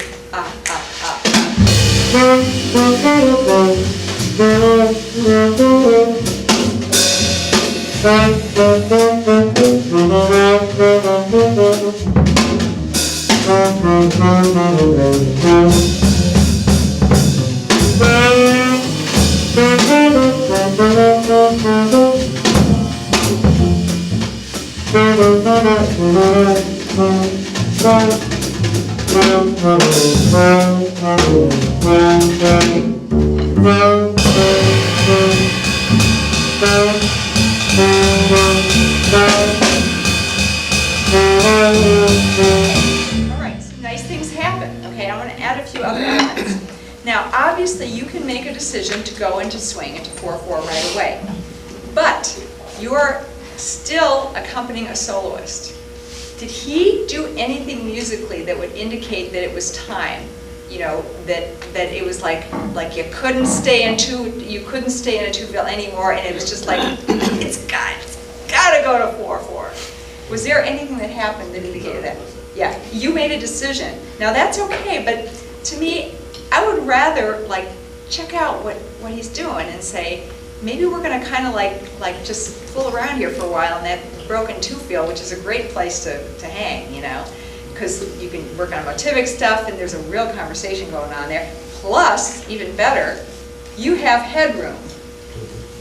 nice things happen, okay? I want to add a few other elements. Now, obviously, you can make a decision to go into swing, into 4/4 right away. But you're still accompanying a soloist. Did he do anything musically that would indicate that it was time? You know, that it was like you couldn't stay in a 2-fill anymore, and it was just like, it's gotta go to 4/4. Was there anything that happened that indicated that? Yeah, you made a decision. Now that's okay, but to me, I would rather like check out what he's doing and say, maybe we're gonna kind of like just fool around here for a while in that broken 2-fill, which is a great place to hang, you know, because you can work on motivic stuff and there's a real conversation going on there. Plus, even better, you have headroom.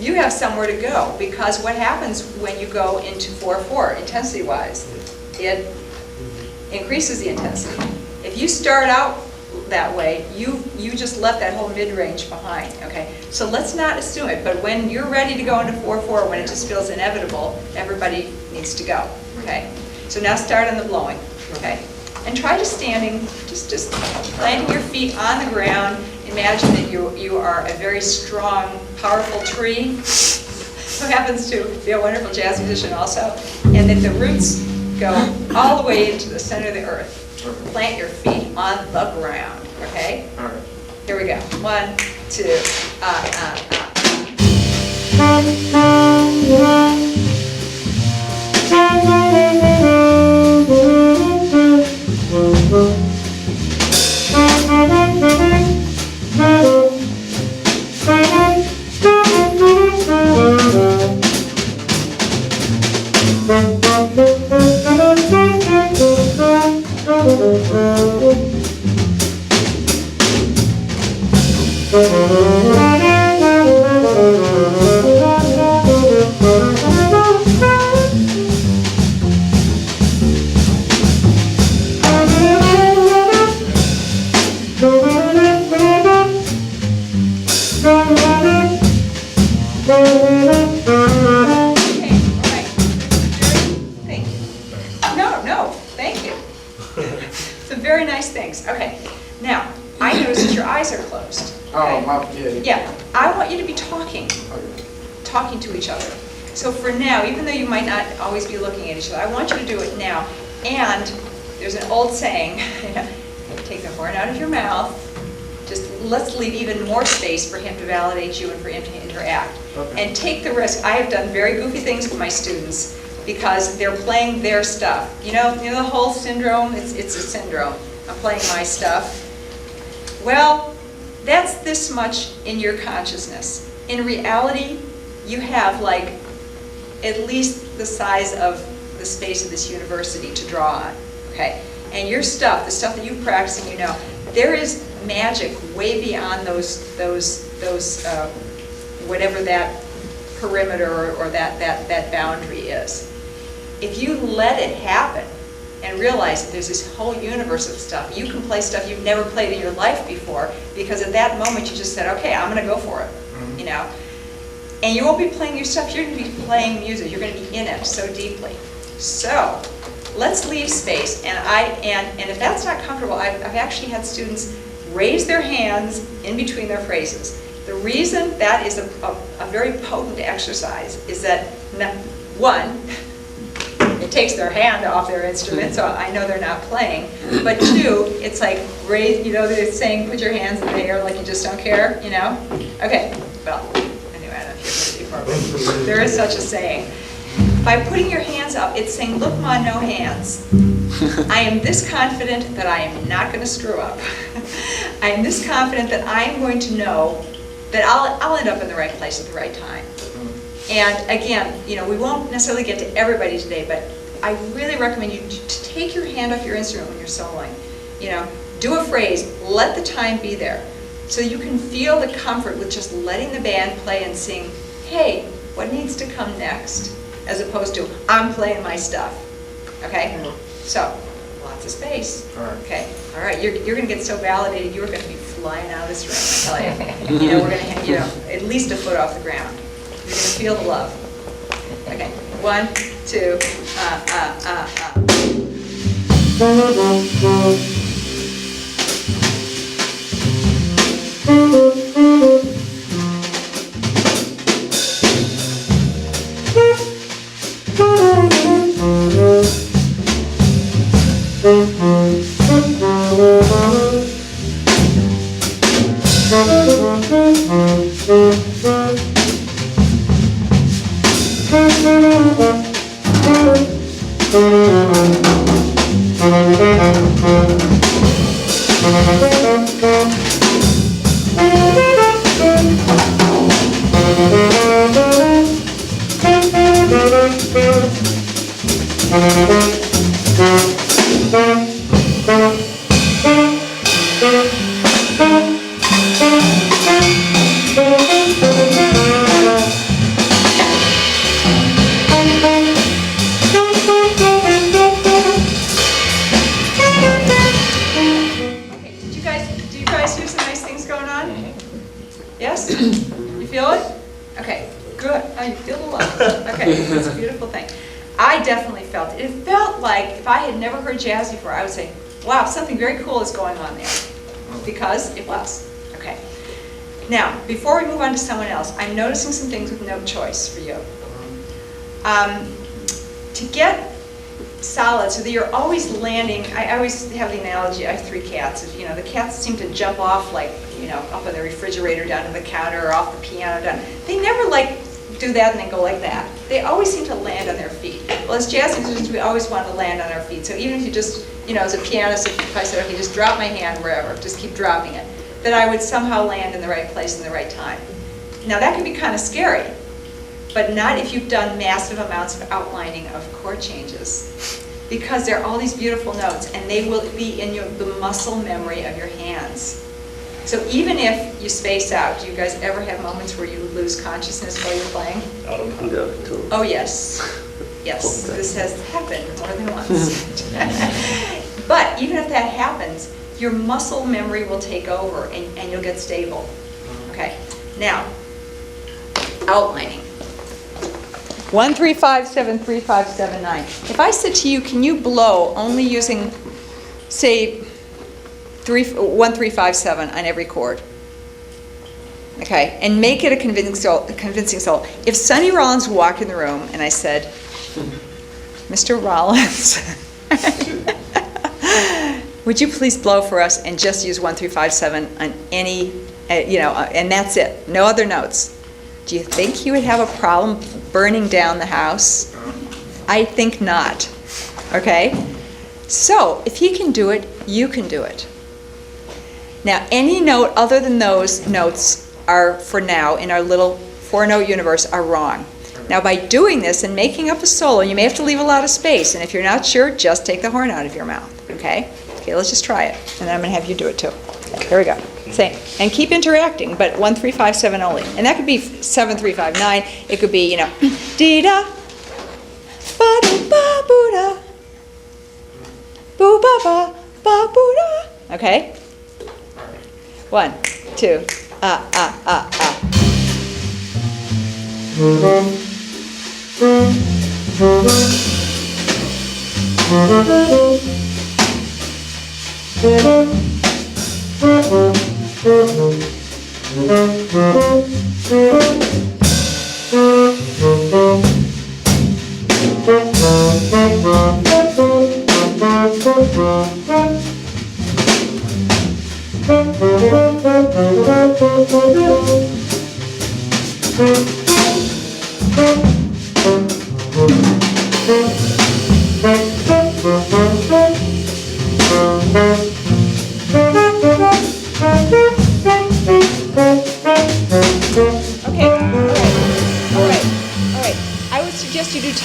You have somewhere to go, because what happens when you go into 4/4 intensity-wise? It increases the intensity. If you start out that way, you just left that whole mid-range behind, okay? So let's not assume it, but when you're ready to go into 4/4, when it just feels inevitable, everybody needs to go, okay? So now start on the blowing, okay? And try just standing, just planting your feet on the ground. Imagine that you are a very strong, powerful tree, who happens to be a wonderful jazz musician also, and that the roots go all the way into the center of the earth. Plant your feet on the ground, okay? All right. Here we go. 1, 2, Some very nice things. Okay, now, I notice that your eyes are closed. Oh, Okay? Yeah, I want you to be talking to each other. So for now, even though you might not always be looking at each other, I want you to do it now. And there's an old saying, take the horn out of your mouth. Just let's leave even more space for him to validate you and for him to interact. Okay. And take the risk. I have done very goofy things with my students because they're playing their stuff. You know the whole syndrome? It's a syndrome. I'm playing my stuff. Well, that's this much in your consciousness. In reality, you have like at least the size of the space of this university to draw on, okay? And your stuff, the stuff that you practice and you know, there is magic way beyond those whatever that perimeter or that boundary is. If you let it happen and realize that there's this whole universe of stuff, you can play stuff you've never played in your life before because at that moment you just said, okay, I'm going to go for it, you know? And you won't be playing your stuff, you're going to be playing music, you're going to be in it so deeply. So, let's leave space, and if that's not comfortable, I've actually had students raise their hands in between their phrases. The reason that is a very potent exercise is that, one, it takes their hand off their instrument, so I know they're not playing. But two, it's like raise, they're saying put your hands in the air like you just don't care, Okay, well, anyway, I don't hear this before, but there is such a saying. By putting your hands up, it's saying, look, Ma, no hands. I am this confident that I am not going to screw up. I am this confident that I am going to know that I'll end up in the right place at the right time. And again, we won't necessarily get to everybody today, but I really recommend you to take your hand off your instrument when you're soloing. Do a phrase, let the time be there. So you can feel the comfort with just letting the band play and sing, hey, what needs to come next? As opposed to, I'm playing my stuff. Okay? So, lots of space. All right. Okay. All right. You're going to get so validated, you're going to be flying out of this room, I tell you. We're going to have, at least a foot off the ground. You're going to feel the love. Okay. 1, 2, Yes? You feel it? Okay, good. Oh, you feel the love. Okay, it's a beautiful thing. I definitely felt it. It felt like if I had never heard jazz before, I would say, wow, something very cool is going on there. Because it was. Okay. Now, before we move on to someone else, I'm noticing some things with note choice for you. To get solid, so that you're always landing, I always have the analogy, I have 3 cats. The cats seem to jump off like, up on the refrigerator, down to the counter, or off the piano, down. They never do that and then go like that. They always seem to land on their feet. Well, as jazz musicians, we always want to land on our feet. So even if you just, as a pianist, if I said, okay, just drop my hand wherever, just keep dropping it, that I would somehow land in the right place in the right time. Now that can be kind of scary, but not if you've done massive amounts of outlining of chord changes, because there are all these beautiful notes, and they will be in the muscle memory of your hands. So even if you space out, do you guys ever have moments where you lose consciousness while you're playing? Yeah, too. Oh yes, yes, this has happened more than once. But even if that happens, your muscle memory will take over and you'll get stable. Okay, now, outlining. 1, 3, 5, 7, 3, 5, 7, 9. If I said to you, can you blow only using, say, 1, 3, 5, 7 on every chord? Okay, and make it a convincing solo. If Sonny Rollins walked in the room and I said, Mr. Rollins, would you please blow for us and just use 1, 3, 5, 7 on any, and that's it, no other notes. Do you think he would have a problem burning down the house? I think not. Okay? So, if he can do it, you can do it. Now, any note other than those notes are, for now, in our little 4-note universe, are wrong. Now, by doing this and making up a solo, you may have to leave a lot of space, and if you're not sure, just take the horn out of your mouth. Okay? Okay, let's just try it, and then I'm going to have you do it too. Okay, here we go. Same. And keep interacting, but 1, 3, 5, 7 only. And that could be 7, 3, 5, 9. It could be, dee-da, ba-da-ba-boo-da, boo-ba-ba, ba-boo-da. Okay? 1, 2,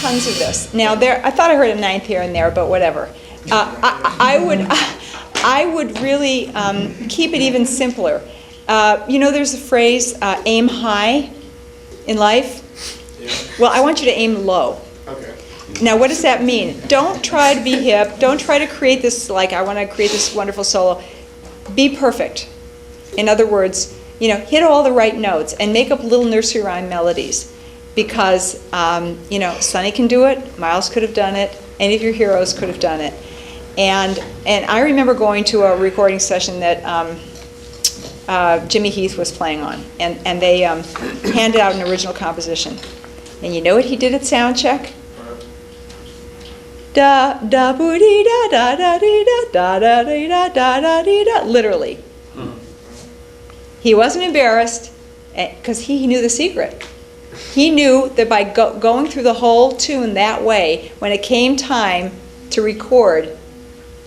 Tons of this. Now, I thought I heard a ninth here and there, but whatever. I would really keep it even simpler. There's a phrase, aim high in life. Yeah. Well, I want you to aim low. Okay. Now, what does that mean? Don't try to be hip. Don't try to create this, like, I want to create this wonderful solo. Be perfect. In other words, hit all the right notes and make up little nursery rhyme melodies. Because, Sonny can do it, Miles could have done it, any of your heroes could have done it. And I remember going to a recording session that Jimmy Heath was playing on, and they handed out an original composition. And you know what he did at sound check? Da da boo dee da da da dee da da da dee da da da dee da. Literally. He wasn't embarrassed because he knew the secret. He knew that by going through the whole tune that way, when it came time to record,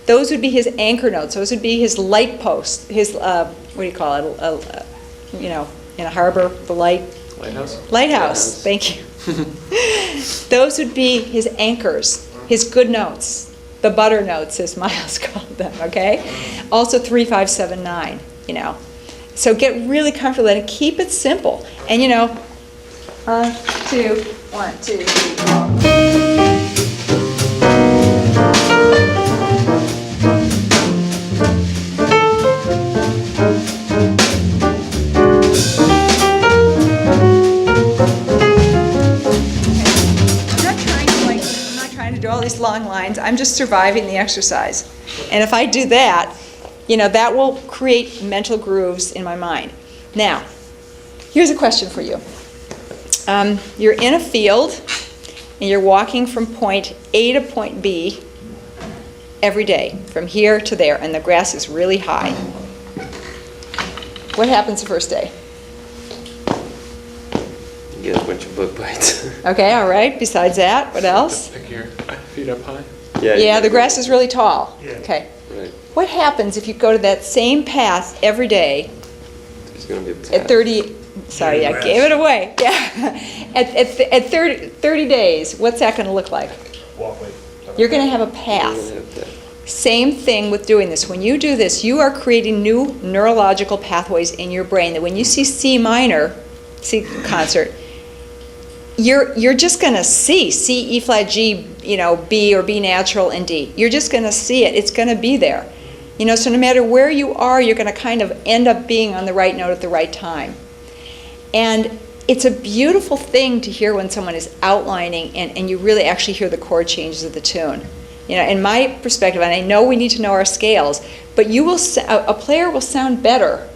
those would be his anchor notes. Those would be his light posts. His what do you call it? In a harbor, the lighthouse. Lighthouse. Thank you. Those would be his anchors, his good notes, the butter notes, as Miles called them. Okay. Also 3, 5, 7, 9. So get really comfortable and keep it simple. And 1, 2, 1, 2, 3, I'm not trying to do all these long lines. I'm just surviving the exercise. And if I do that, that will create mental grooves in my mind. Now, here's a question for you. You're in a field and you're walking from point A to point B every day, from here to there, and the grass is really high. What happens the first day? You get a bunch of bug bites. Okay, all right. Besides that, what else? Pick your feet up high. Yeah, the grass is really tall. Yeah. Okay. Right. What happens if you go to that same path every day There's going to be a at 30... Sorry, I gave it away. Yeah. At 30 days, what's that going to look like? Walkway. You're going to have a You're path. gonna have that. Same thing with doing this. When you do this, you are creating new neurological pathways in your brain that when you see C concert, you're just going to see C, E flat, G, B or B natural and D. You're just going to see it. It's going to be there. So no matter where you are, you're going to kind of end up being on the right note at the right time. And it's a beautiful thing to hear when someone is outlining and you really actually hear the chord changes of the tune. In my perspective, and I know we need to know our scales, but a player will sound better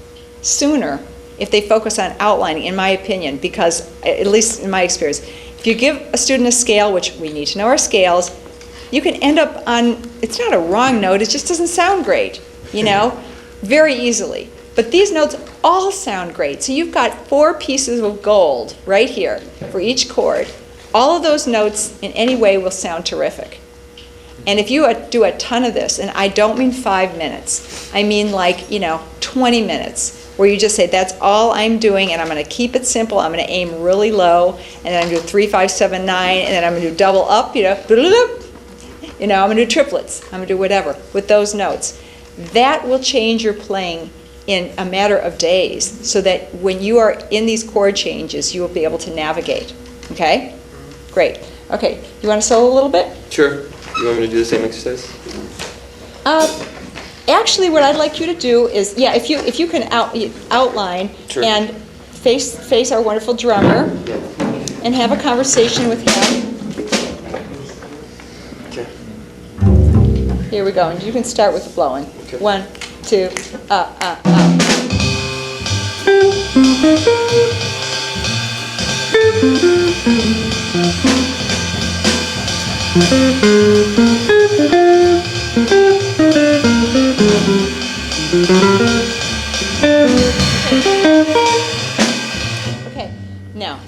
sooner if they focus on outlining, in my opinion, because, at least in my experience, if you give a student a scale, which we need to know our scales, you can end up on, it's not a wrong note, it just doesn't sound great, very easily. But these notes all sound great. So you've got 4 pieces of gold right here for each chord. All of those notes in any way will sound terrific. And if you do a ton of this, and I don't mean 5 minutes, I mean 20 minutes, where you just say, that's all I'm doing, and I'm going to keep it simple. I'm going to aim really low, and then I'm going to do 3, 5, 7, 9, and then I'm going to do double up, I'm going to do triplets. I'm going to do whatever with those notes. That will change your playing in a matter of days, so that when you are in these chord changes, you will be able to navigate. Okay? Great. Okay, you want to solo a little bit? Sure. You want me to do the same exercise? Actually, what I'd like you to do is, if you can outline Sure. and face our wonderful drummer and have a conversation with him. Okay. Here we go, and you can start with the blowing. Okay. 1, 2, Okay, now,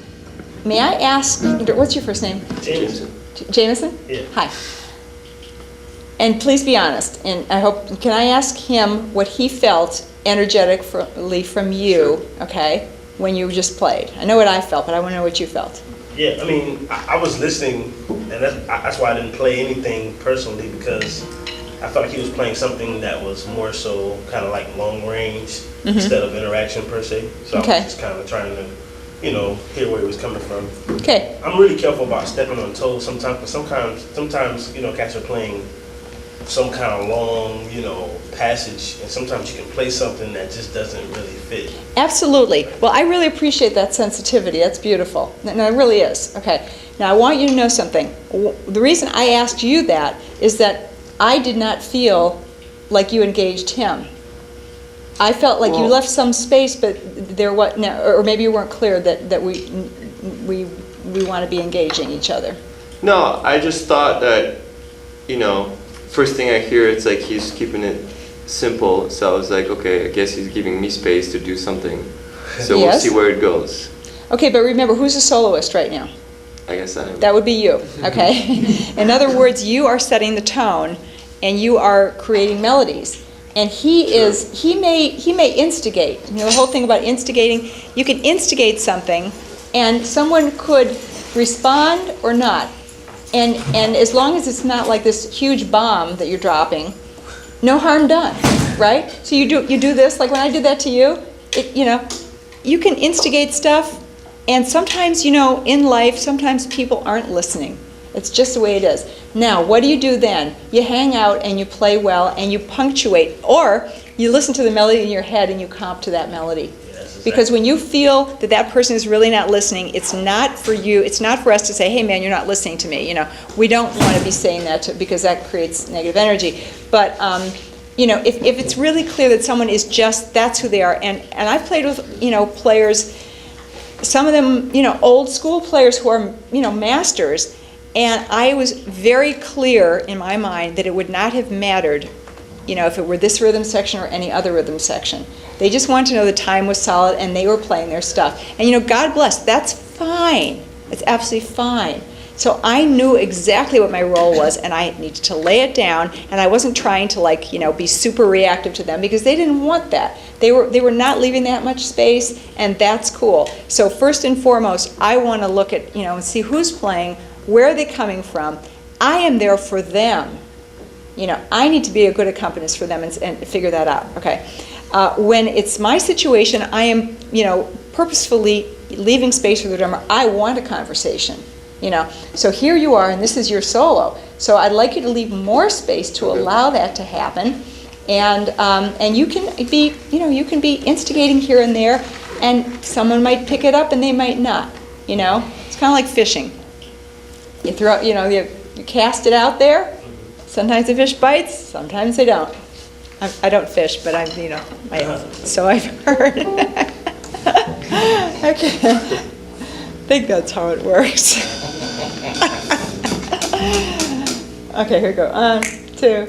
may I ask, what's your first name? Jameson. Jameson? Yeah. Hi. And please be honest, and I hope, can I ask him what he felt energetically from you, okay, when you just played? I know what I felt, but I want to know what you felt. Yeah, I mean, I was listening, and that's why I didn't play anything personally, because I felt like he was playing something that was more so kind of like long range instead of interaction per se. So Okay. I was just kind of trying to, hear where he was coming from. Okay, I'm really careful about stepping on toes sometimes, but sometimes, cats are playing some kind of long, passage, and sometimes you can play something that just doesn't really fit. absolutely. Well, I really appreciate that sensitivity. That's beautiful. No, it really is. Okay, now I want you to know something. The reason I asked you that is that I did not feel like you engaged him. I felt like you Well- left some space, but there was, or maybe you weren't clear that we want to be engaging each other. No, I just thought that, first thing I hear, it's like he's keeping it simple. So I was like, okay, I guess he's giving me space to do something. So we'll Yes. see where it goes. Okay, but remember, who's a soloist right now? I guess I am. That would be you, okay? In other words, you are setting the tone, and you are creating melodies. And he may instigate. The whole thing about instigating, you can instigate something, and someone could respond or not. And as long as it's not like this huge bomb that you're dropping, no harm done, right? So you do this, like when I did that to you, you can instigate stuff, and sometimes, in life, sometimes people aren't listening. It's just the way it is. Now, what do you do then? You hang out and you play well and you punctuate, or you listen to the melody in your head and you comp to that melody. Because when you feel that that person is really not listening, it's not for you, it's not for us to say, hey man, you're not listening to me. We don't want to be saying that because that creates negative energy. But if it's really clear that someone is just, that's who they are. And I've played with, players, some of them, old school players who are, masters. And I was very clear in my mind that it would not have mattered, if it were this rhythm section or any other rhythm section. They just wanted to know the time was solid and they were playing their stuff. And God bless, that's fine. It's absolutely fine. So I knew exactly what my role was, and I needed to lay it down, and I wasn't trying to be super reactive to them because they didn't want that. They were not leaving that much space, and that's cool. So first and foremost, I want to look at, and see who's playing, where are they coming from. I am there for them. I need to be a good accompanist for them and figure that out, okay? When it's my situation, I am, purposefully leaving space for the drummer. I want a conversation, So here you are, and this is your solo. So I'd like you to leave more space to allow that to happen. And you can be, you can be instigating here and there, and someone might pick it up and they might not, It's kind of like fishing. You throw, you cast it out there. Sometimes the fish bites, sometimes they don't. I don't fish, but so I've heard. Okay, I think that's how it works. Okay, here we go. 1, 2,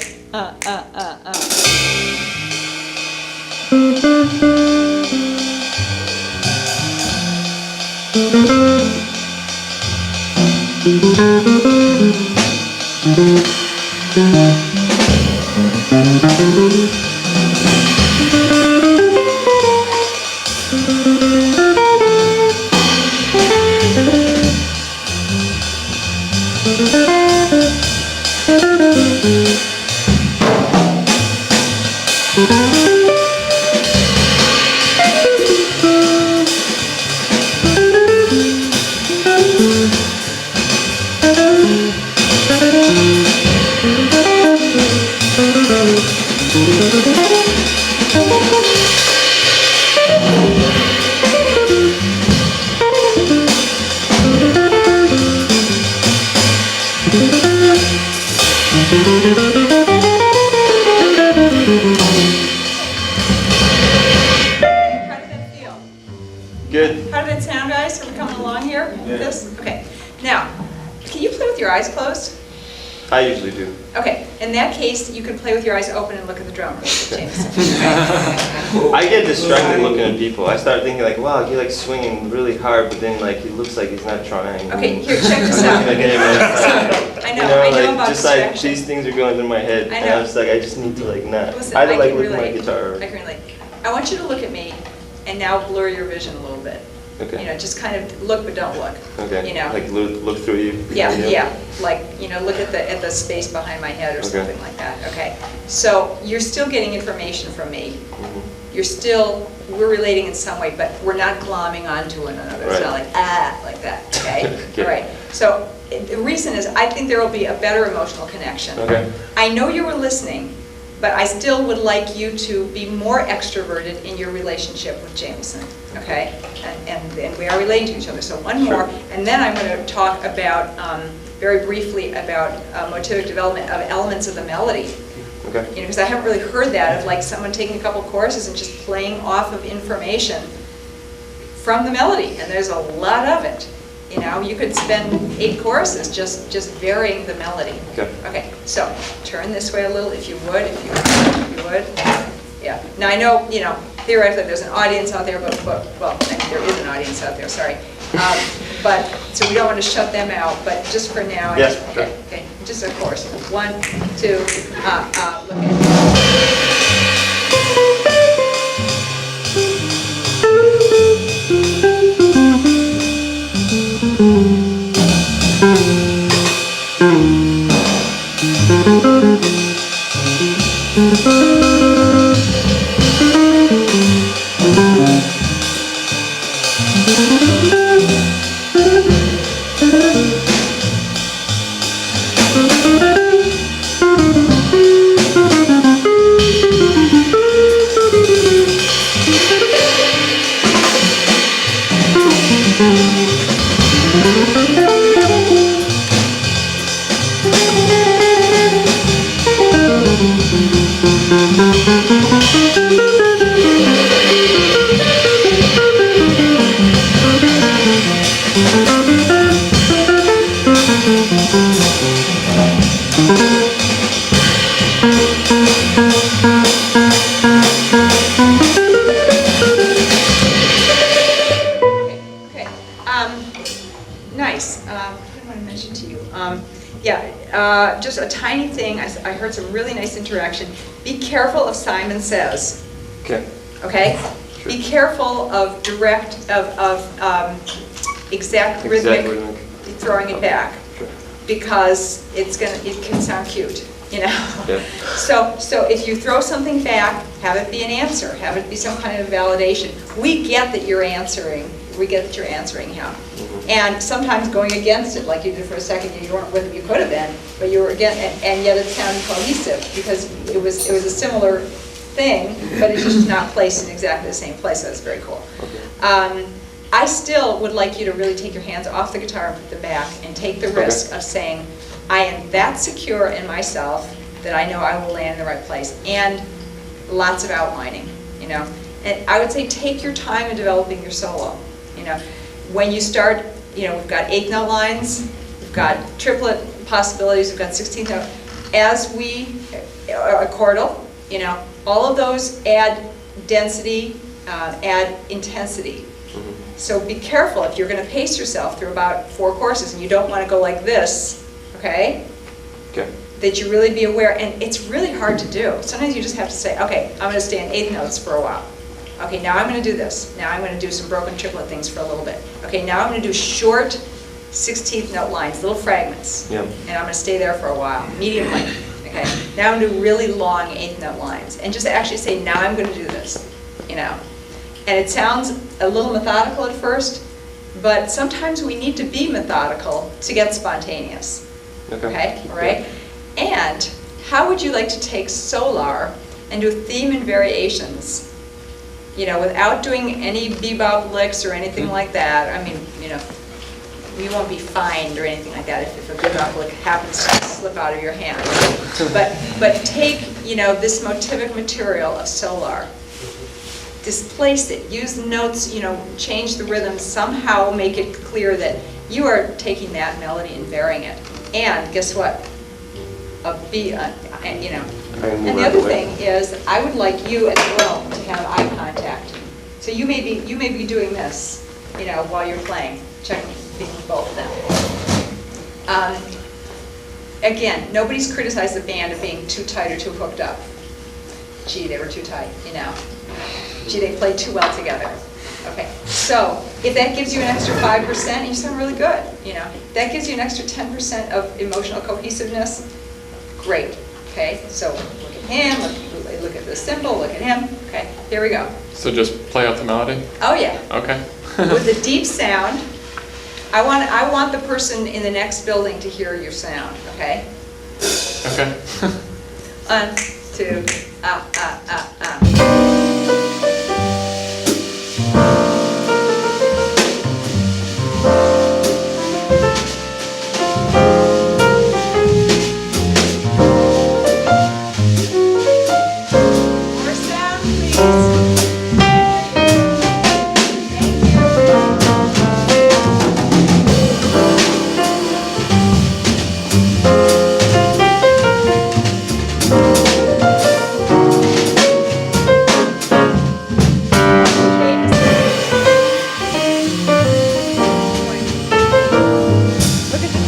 Good. How did it sound, guys? Are we coming along here with this? Okay. Now, can you play with your eyes closed? I usually do. Okay. In that case, you can play with your eyes open and look at the drummer, Jameson. I get distracted looking at people. I start thinking like, wow, he's like swinging really hard, but then like he looks like he's not trying. Okay, here, check this out. I I know about just like distraction. these things are going through my head, I and know. I'm just like, I just need to like not. Listen, Either I like can look at my relate. guitar. I can relate. I want you to look at me and now blur your vision a little bit. Okay. You know, just kind of look but don't look. Okay. You know. Like look through you. Yeah, behind you? yeah. Like, you know, look at the space behind my head or Okay. something like that. Okay. So you're still getting information from me. Mhm. We're relating in some way, but we're not glomming onto one another. It's not Right. like that. Okay. Okay. All right. So the reason is I think there will be a better emotional connection. Okay. I know you were listening, but I still would like you to be more extroverted in your relationship with Jameson, okay? And we are relating to each other, so one more, and then I'm going to talk about, very briefly, about motivic development of elements of the melody. Okay. You know, because I haven't really heard that of like someone taking a couple courses and just playing off of information from the melody, and there's a lot of it. You know, you could spend 8 courses just varying the melody. Okay. Okay, so turn this way a little if you would, if you would. Yeah. Now I know, you know, theoretically there's an audience out there, but well, there is an audience out there, sorry. But, so we don't want to shut them out, but just for now. Yes, Okay, sure. okay, just a course. 1, 2, look at Okay. Nice. What did I want to mention to you? Just a tiny thing. I heard some really nice interaction. Be careful of Simon Says. Okay. Okay? Sure. Be careful of exact rhythmic rhythmic. throwing it back, Sure. because it can sound cute, you know? Yeah. So if you throw something back, have it be an answer, have it be some kind of validation. We get that you're answering. We get that you're answering him. Mhm. And sometimes going against it, like you did for a second, you weren't with him, you could have been, but you were again, and yet it sounded cohesive, because it was a similar thing, but it's just not placed in exactly the same place, so it's very cool. Okay. I still would like you to really take your hands off the guitar and put them back, and take the risk of saying, I am that secure in myself that I know I will land in the right place, and lots of outlining, you know. And I would say take your time in developing your solo, you know. When you start, you know, we've got 8th note lines, we've got triplet possibilities, we've got 16th note. As we, a chordal, you know, all of those add density, add intensity. Mhm. So be careful if you're going to pace yourself through about 4 courses and you don't want to go like this, okay? Okay. That you really be aware, and it's really hard to do. Sometimes you just have to say, okay, I'm going to stay in 8th notes for a while. Okay, now I'm going to do this. Now I'm going to do some broken triplet things for a little bit. Okay, now I'm going to do short 16th note lines, little fragments. Yeah. And I'm going to stay there for a while, medium length. Okay, now I'm going to do really long 8th note lines. And just actually say, now I'm going to do this, you know. And it sounds a little methodical at first, but sometimes we need to be methodical to get spontaneous. Okay, all right? And how would you like to take Solar and do theme and variations? You know, without doing any bebop licks or anything like that. I mean, you know, you won't be fined or anything like that if a bebop lick happens to slip out of your hand. But take, you know, this motivic material of Solar displace it, use the notes, change the rhythm, somehow make it clear that you are taking that melody and varying it. And guess what? And the other thing is, I would like you as well to have eye contact. So you may be doing this, while you're playing, checking both of them. Again, nobody's criticized the band of being too tight or too hooked up. Gee, they were too tight, Gee, they played too well together. Okay, so if that gives you an extra 5%, you sound really good, That gives you an extra 10% of emotional cohesiveness, great. Okay, so look at him, look at the cymbal, look at him. Okay, there we go. So just play out the melody? Oh yeah. Okay. With a deep sound. I want the person in the next building to hear your sound, okay? Okay. 1, 2, More sound, please. Thank you. Look at the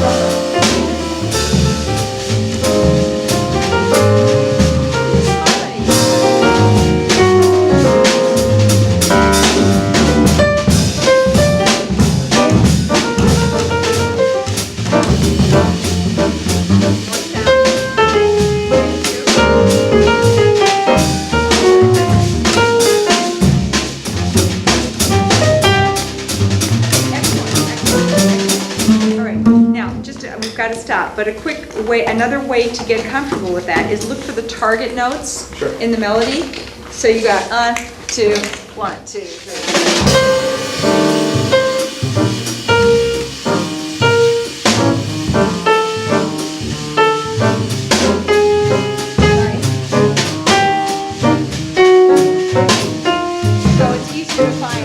All right, now, we've got to stop, but another way to get comfortable with that is look for the target notes in the melody. So you got 1, 2, 1, 2, 3. So it's easier to find.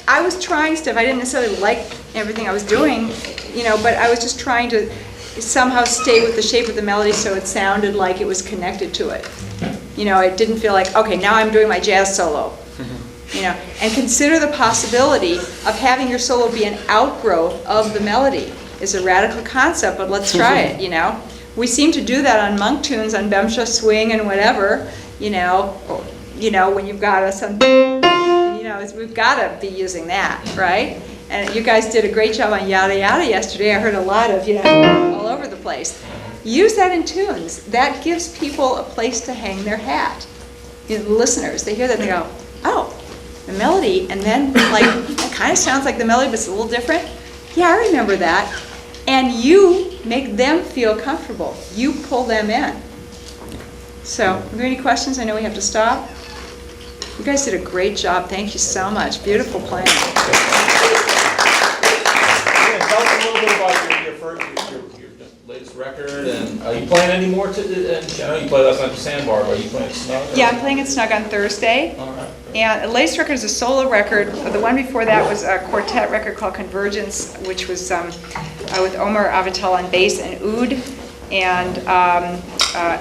I was trying stuff. I didn't necessarily like everything I was doing, but I was just trying to somehow stay with the shape of the melody so it sounded like it was connected to it. It didn't feel like, okay, now I'm doing my jazz solo. And consider the possibility of having your solo be an outgrowth of the melody. It's a radical concept, but let's try it, We seem to do that on monk tunes, on Bemsha swing and whatever, when you've got something. We've got to be using that, right? And you guys did a great job on Yada Yada yesterday. I heard a lot of, all over the place. Use that in tunes. That gives people a place to hang their hat. The listeners, they hear that and they go, oh, the melody, and then it kind of sounds like the melody, but it's a little different. Yeah, I remember that. And you make them feel comfortable. You pull them in. So, are there any questions? I know we have to stop. You guys did a great job. Thank you so much. Beautiful playing. Yeah, tell us a little bit about your latest record, and are you playing any more? I know you played last night at the Sandbar, but are you playing at Snug? Yeah, I'm playing at Snug on Thursday. All right. And the latest record is a solo record. The one before that was a quartet record called Convergence, which was with Omar Avital on bass and oud, and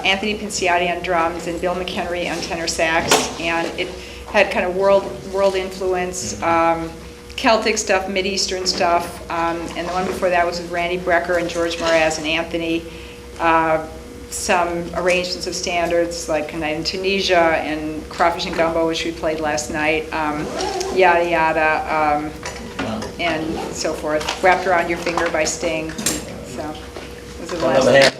Anthony Pinciati on drums, and Bill McHenry on tenor sax. And it had kind of world influence, Celtic stuff, Mid-Eastern stuff, and the one before that was with Randy Brecker and George Mraz and Anthony. some arrangements of standards, like A Night in Tunisia and Crawfish and Gumbo, which we played last night, Yada Yada, and so forth. Wrapped Around Your Finger by Sting. So, those are the last. Another hand